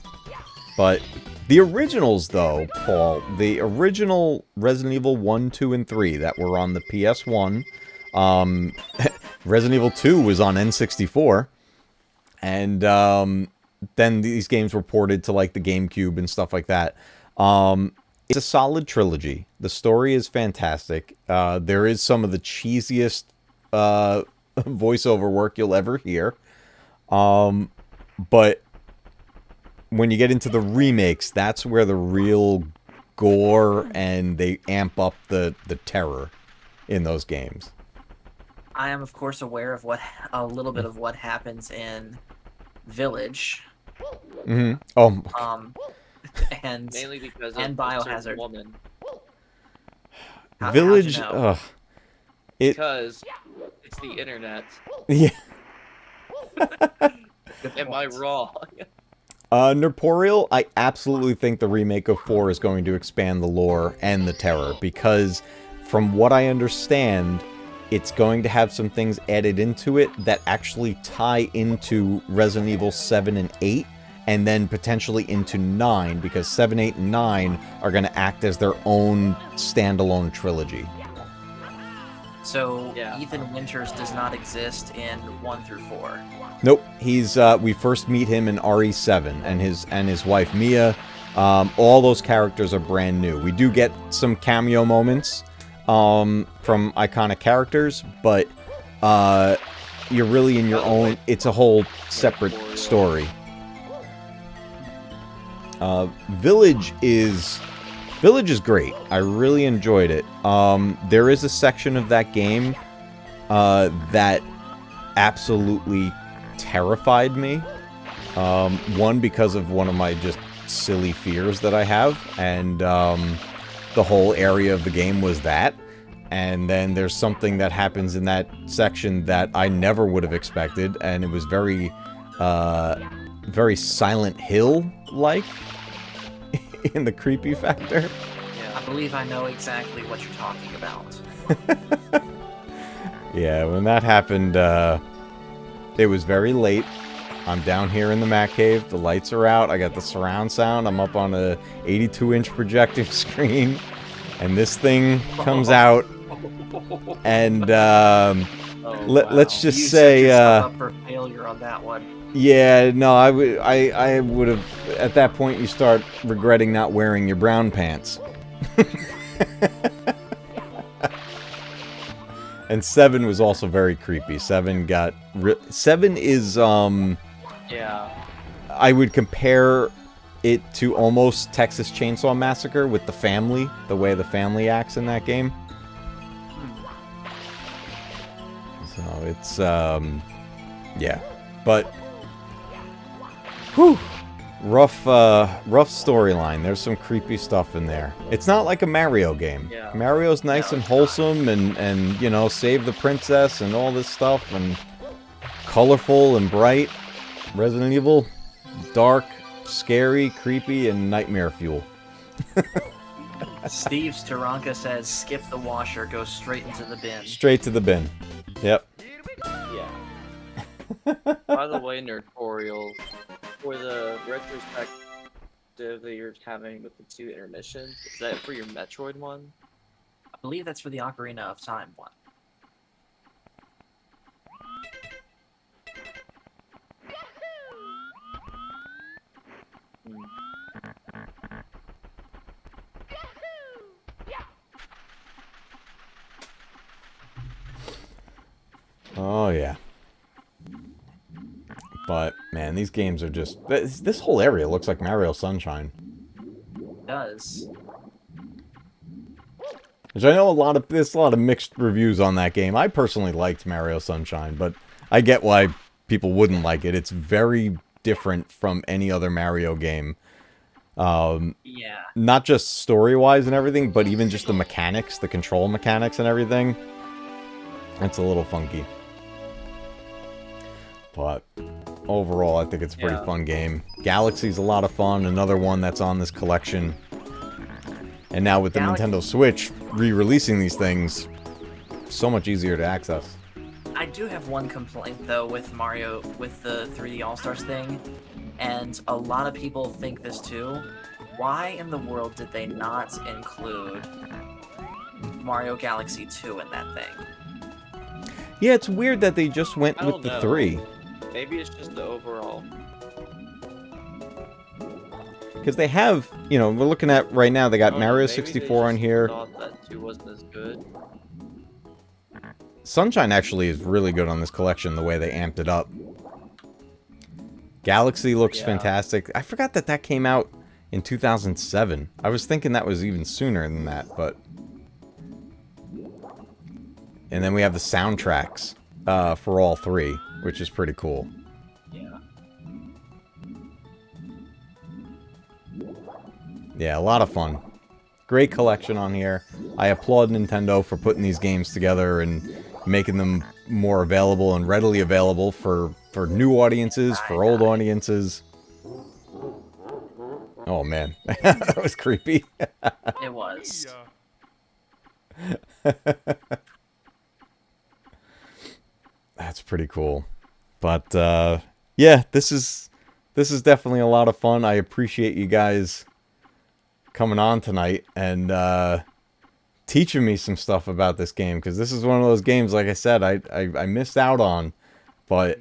But the originals, though, Paul, the original Resident Evil 1, 2, and 3 that were on the PS1, Resident Evil 2 was on N64, and then these games were ported to, like, the GameCube and stuff like that. It's a solid trilogy. The story is fantastic. There is some of the cheesiest voiceover work you'll ever hear. But when you get into the remakes, that's where the real gore and they amp up the terror in those games. I am, of course, aware of a little bit of what happens in Village. Mm-hmm. Oh, And Mainly because of and a certain Biohazard. woman. How'd Village. you know? Ugh. Because it's the internet. Yeah. Good Am I point. wrong? Nerporial, I absolutely think the remake of 4 is going to expand the lore and the terror, because from what I understand, it's going to have some things added into it that actually tie into Resident Evil 7 and 8, and then potentially into 9, because 7, 8, and 9 are going to act as their own standalone trilogy. So Yeah. Ethan Winters does not exist in 1 through 4. Nope, he's we first meet him in RE7, and his wife Mia. All those characters are brand new. We do get some cameo moments from iconic characters, but you're really in your own. It's a whole separate story. Village is great. I really enjoyed it. There is a section of that game that absolutely terrified me. One, because of one of my just silly fears that I have, and the whole area of the game was that. And then there's something that happens in that section that I never would have expected, and it was very, very Silent Hill-like in the creepy factor. I believe I know exactly what you're talking about. Yeah, when that happened, it was very late. I'm down here in the Matcave. The lights are out. I got the surround sound. I'm up on a 82-inch projector screen. And this thing comes out. And let's just You set say... yourself up for failure on that one. yeah, no, I would have... At that point, you start regretting not wearing your brown pants. And 7 was also very creepy. 7 got... 7 is, Yeah. I would compare it to almost Texas Chainsaw Massacre with the family, the way the family acts in that game. So it's, yeah. But, whew, rough storyline. There's some creepy stuff in there. It's not like a Mario game. Yeah. Mario's nice No, and it's wholesome and, you know, save the princess and all this stuff and colorful and bright. Resident Evil, dark, scary, creepy, and nightmare fuel. Steve Staranka says, skip the washer, go straight into the bin. Straight to the bin. Yep. Yeah. By the way, Nerdtorial, for the retrospective that you're having with the 2 intermissions, is that for your Metroid one? I believe that's for the Ocarina of Time one. Oh, yeah. But, man, these games are just... This whole area looks like Mario Sunshine. It does. Which I know there's a lot of mixed reviews on that game. I personally liked Mario Sunshine, but I get why people wouldn't like it. It's very different from any other Mario game. Yeah. Not just story-wise and everything, but even just the mechanics, the control mechanics and everything. It's a little funky. But overall, I think it's a pretty fun game. Galaxy's a lot of fun. Another one that's on this collection. And now with the Nintendo Switch re-releasing these things, so much easier to access. I do have one complaint though with Mario, with the 3D All-Stars thing, and a lot of people think this too. Why in the world did they not include Mario Galaxy 2 in that thing? Yeah, it's weird that they just went with the 3. Maybe it's just the overall. Because they have, you know, we're looking at right now, they got Mario64 on here. Thought that 2 wasn't as good. Sunshine actually is really good on this collection, the way they amped it up. Galaxy looks fantastic. I forgot that that came out in 2007. I was thinking that was even sooner than that, but... And then we have the soundtracks for all 3, which is pretty cool. Yeah. Yeah, a lot of fun. Great collection on here. I applaud Nintendo for putting these games together and making them more available and readily available for new audiences, for old audiences. Oh, man. That was creepy. It was. That's pretty cool. But, yeah, this is definitely a lot of fun. I appreciate you guys coming on tonight and teaching me some stuff about this game, because this is one of those games, like I said, I missed out on, but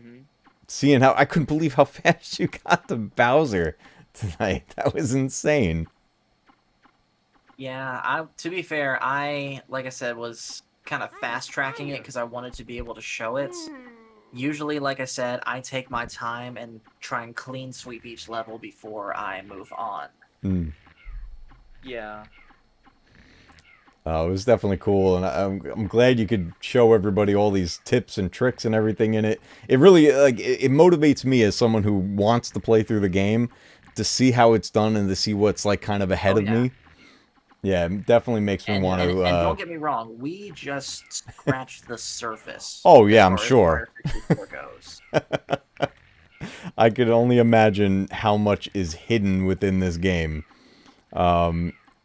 seeing how I couldn't believe how fast you got to Bowser tonight. That was insane. Yeah, to be fair, like I said, was kind of fast tracking it because I wanted to be able to show it. Usually, like I said, I take my time and try and clean sweep each level before I move on. Yeah. It was definitely cool, and I'm glad you could show everybody all these tips and tricks and everything in it. It really, like, it motivates me as someone who wants to play through the game to see how it's done and to see what's, like, kind of ahead of me. Yeah, it definitely makes me want to... And don't get me wrong, we just scratched the surface. Oh, yeah, I'm sure. Goes. I could only imagine how much is hidden within this game.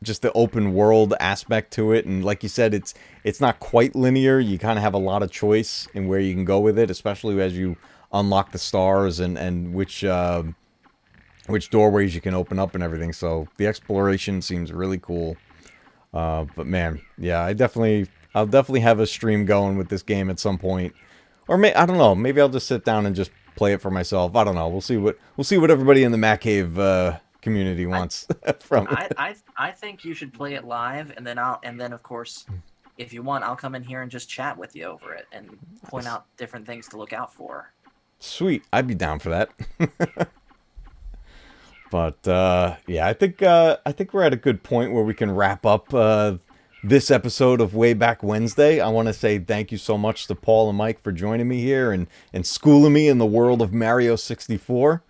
Just the open world aspect to it, and like you said, it's not quite linear. You kind of have a lot of choice in where you can go with it, especially as you unlock the stars and which doorways you can open up and everything. So the exploration seems really cool. But man, yeah, I'll definitely have a stream going with this game at some point, or I don't know, maybe I'll just sit down and just play it for myself. I don't know. We'll see what everybody in the Matcave community wants from it. I think you should play it live, and then of course, if you want, I'll come in here and just chat with you over it and point out different things to look out for. Sweet, I'd be down for that. But yeah, I think we're at a good point where we can wrap up this episode of Way Back Wednesday. I want to say thank you so much to Paul and Mike for joining me here and schooling me in the world of Mario 64.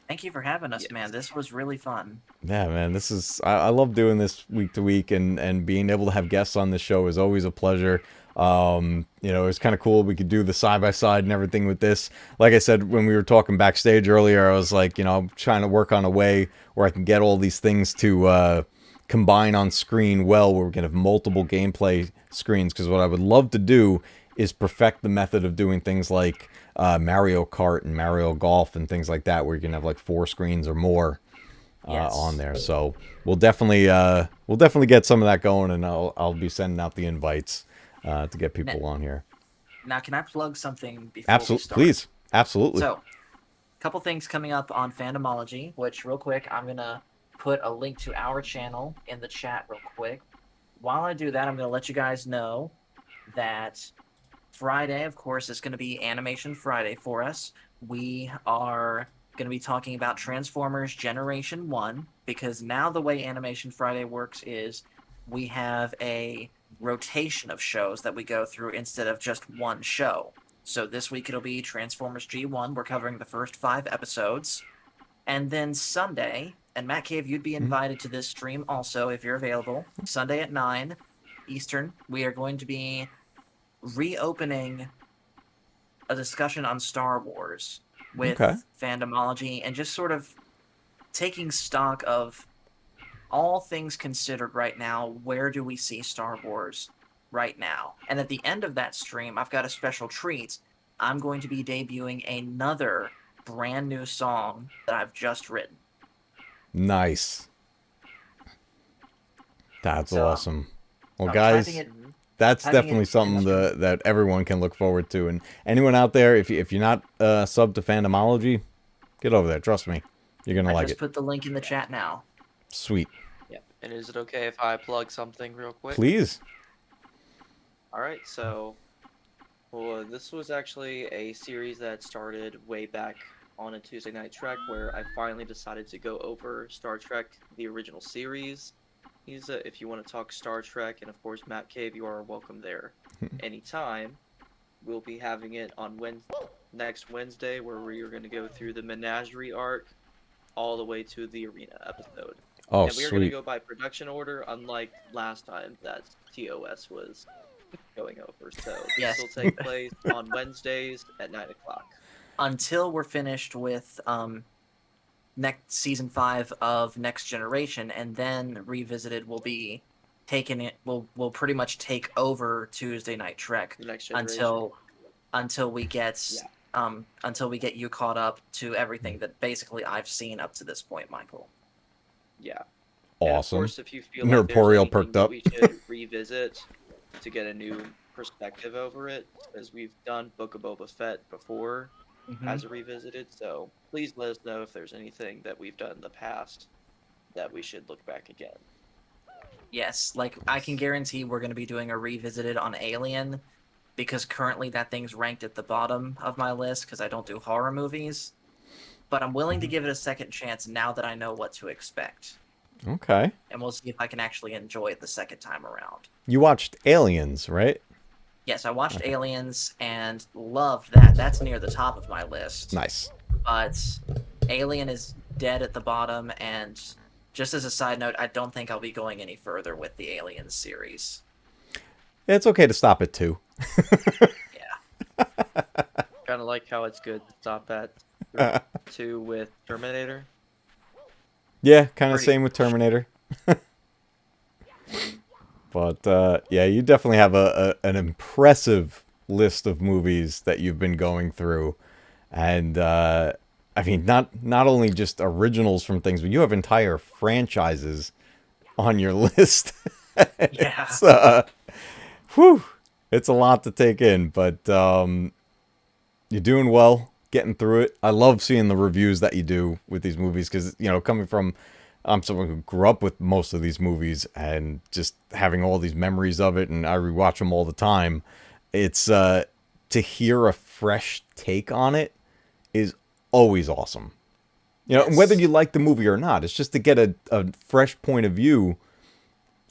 Thank you for having us, man. This was really fun. Yeah, man, I love doing this week to week, and being able to have guests on this show is always a pleasure. You know, it's kind of cool. We could do the side-by-side and everything with this. Like I said, when we were talking backstage earlier, I was like, you know, I'm trying to work on a way where I can get all these things to combine on screen well, where we can have multiple gameplay screens, because what I would love to do is perfect the method of doing things like Mario Kart and Mario Golf and things like that, where you can have like 4 screens or more on there. So we'll definitely get some of that going, and I'll be sending out the invites to get people on here. Now, can I plug something before we start? Please. Absolutely. So, a couple things coming up on Fandomology, which real quick, I'm going to put a link to our channel in the chat real quick. While I do that, I'm going to let you guys know that Friday, of course, is going to be Animation Friday for us. We are going to be talking about Transformers Generation 1, because now the way Animation Friday works is we have a rotation of shows that we go through instead of just one show. So this week it'll be Transformers G1. We're covering the first 5 episodes. And then Sunday, and Matt Cave, you'd be invited to this stream also if you're available. Sunday at 9 Eastern, we are going to be reopening a discussion on Star Wars with Fandomology and just sort of taking stock of all things considered right now. Where do we see Star Wars right now? And at the end of that stream, I've got a special treat. I'm going to be debuting another brand new song that I've just written. Nice. That's So, awesome. Well, I'm guys, typing it- that's typing definitely it- something that everyone can look forward to. And anyone out there, if you're not sub to Fandomology, get over there. Trust me, you're gonna I like just it. put the link in the chat now. Sweet. Yeah. And is it okay if I plug something real quick? Please. All right, so well, this was actually a series that started way back on a Tuesday Night Trek, where I finally decided to go over Star Trek, the original series. If you want to talk Star Trek, and of course Matt Cave, you are welcome there anytime. We'll be having it on next Wednesday, where we are going to go through the Menagerie arc all the way to the Arena episode. Oh, And we are going to sweet. go by production order, unlike last time that TOS was going over. So Yes. this will take place on Wednesdays at 9 o'clock. Until we're finished with next season 5 of Next Generation, and then Revisited will be taking it. Will pretty much take over Tuesday Night Trek The next generation. until we get you caught up to everything that basically I've seen up to this point, Michael. Yeah. And of Awesome. course, if you feel Nerd like there's Poriel anything perked that up. we should revisit to get a new perspective over it, as we've done Book of Boba Fett before as a revisited. So please let us know if there's anything that we've done in the past that we should look back again. Yes, like I can guarantee we're going to be doing a Revisited on Alien, because currently that thing's ranked at the bottom of my list because I don't do horror movies. But I'm willing to give it a second chance now that I know what to expect. Okay. And we'll see if I can actually enjoy it the second time around. You watched Aliens, right? Yes, I watched Aliens and loved that. That's near the top of my list. Nice. But Alien is dead at the bottom, and just as a side note, I don't think I'll be going any further with the Alien series. It's okay to stop at 2. Yeah. Kind of like how it's good to stop at 2 with Terminator. Yeah, kind of Pretty same with Terminator. But yeah, you definitely have an impressive list of movies that you've been going through, and I mean, not only just originals from things, but you have entire franchises on your list. Yeah. Whew, it's a lot to take in, but you're doing well, getting through it. I love seeing the reviews that you do with these movies, because, you know, coming from, I'm someone who grew up with most of these movies and just having all these memories of it, and I rewatch them all the time. It's to hear a fresh take on it is always awesome. You know, Yes. whether you like the movie or not, it's just to get a fresh point of view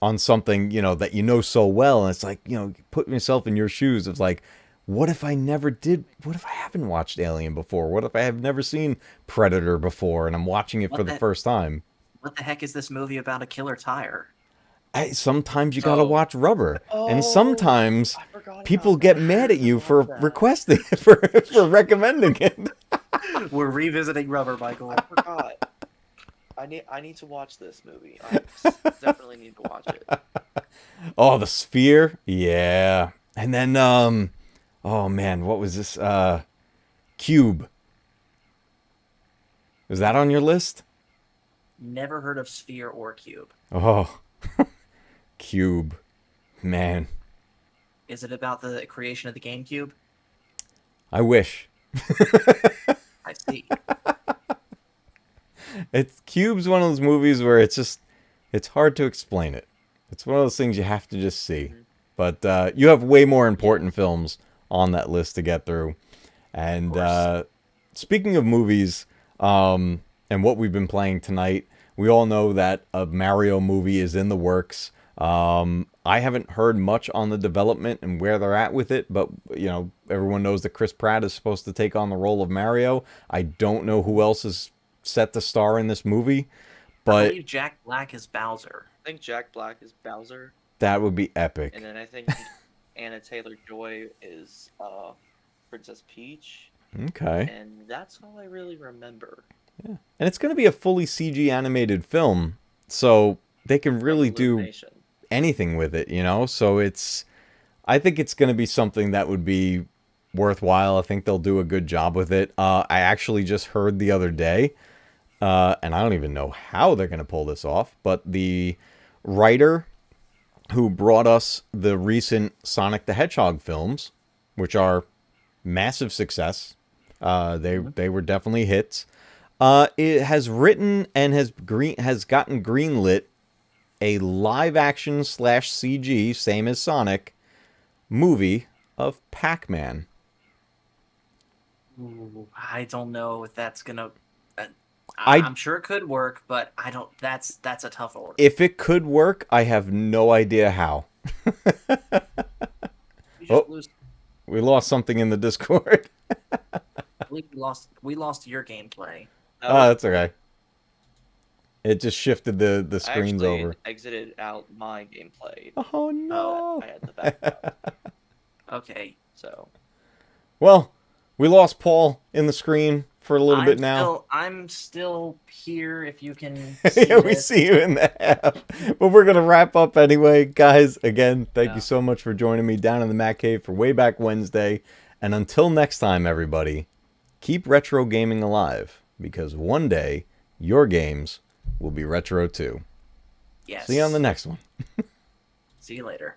on something, you know, that you know so well. And it's like, you know, put myself in your shoes of like, what if I haven't watched Alien before? What if I have never seen Predator before and I'm watching it for the first time? What the heck is this movie about a killer tire? Sometimes you gotta Oh. watch Rubber. And Oh, sometimes I forgot people about get that. mad at you I for love that. requesting, for recommending it. We're revisiting Rubber, Michael. I forgot. I need to watch this movie. I definitely need to watch it. Oh, The Sphere? Yeah. And then, oh man, what was this? Cube. Was that on your list? Never heard of Sphere or Cube. Oh, Cube. Man, Is it about the creation of the GameCube? I wish. I see. Cube's one of those movies where it's hard to explain it. It's one of those things you have to just see. But you have way more important films on that list to get through. And course. speaking of movies, and what we've been playing tonight, we all know that a Mario movie is in the works. I haven't heard much on the development and where they're at with it, but you know, everyone knows that Chris Pratt is supposed to take on the role of Mario. I don't know who else is set to star in this movie, I but believe Jack Black is Bowser. I think Jack Black is Bowser, that would be epic. and then I think Anna Taylor-Joy is Princess Peach, Okay. and that's all I really remember. Yeah. And it's going to be a fully CG animated film, so they can really From do Illumination. anything with it, you know? So I think it's going to be something that would be worthwhile. I think they'll do a good job with it. I actually just heard the other day, and I don't even know how they're going to pull this off, but the writer who brought us the recent Sonic the Hedgehog films, which are massive success, they were definitely hits. It has written and has gotten greenlit a live action / CG, same as Sonic, movie of Pac-Man. Ooh, I don't know if that's gonna. I- I'm sure it could work, but I don't. That's a tough order. If it could work, I have no idea how. You Oh. just lose. We lost something in the Discord. I believe we lost your gameplay. Oh, that's okay. It just shifted the I screens actually over. exited out my gameplay. Oh no. I had the back up, Okay. so Well, we lost Paul in the screen for a little bit now. I'm still here. If you can. See Yeah, we this. see you in the half. But we're going to wrap up anyway. Guys, again, thank Yeah. you so much for joining me down in the Matcave for Way Back Wednesday. And until next time, everybody, keep retro gaming alive, because one day your games will be retro too. Yes. See you on the next one. See you later.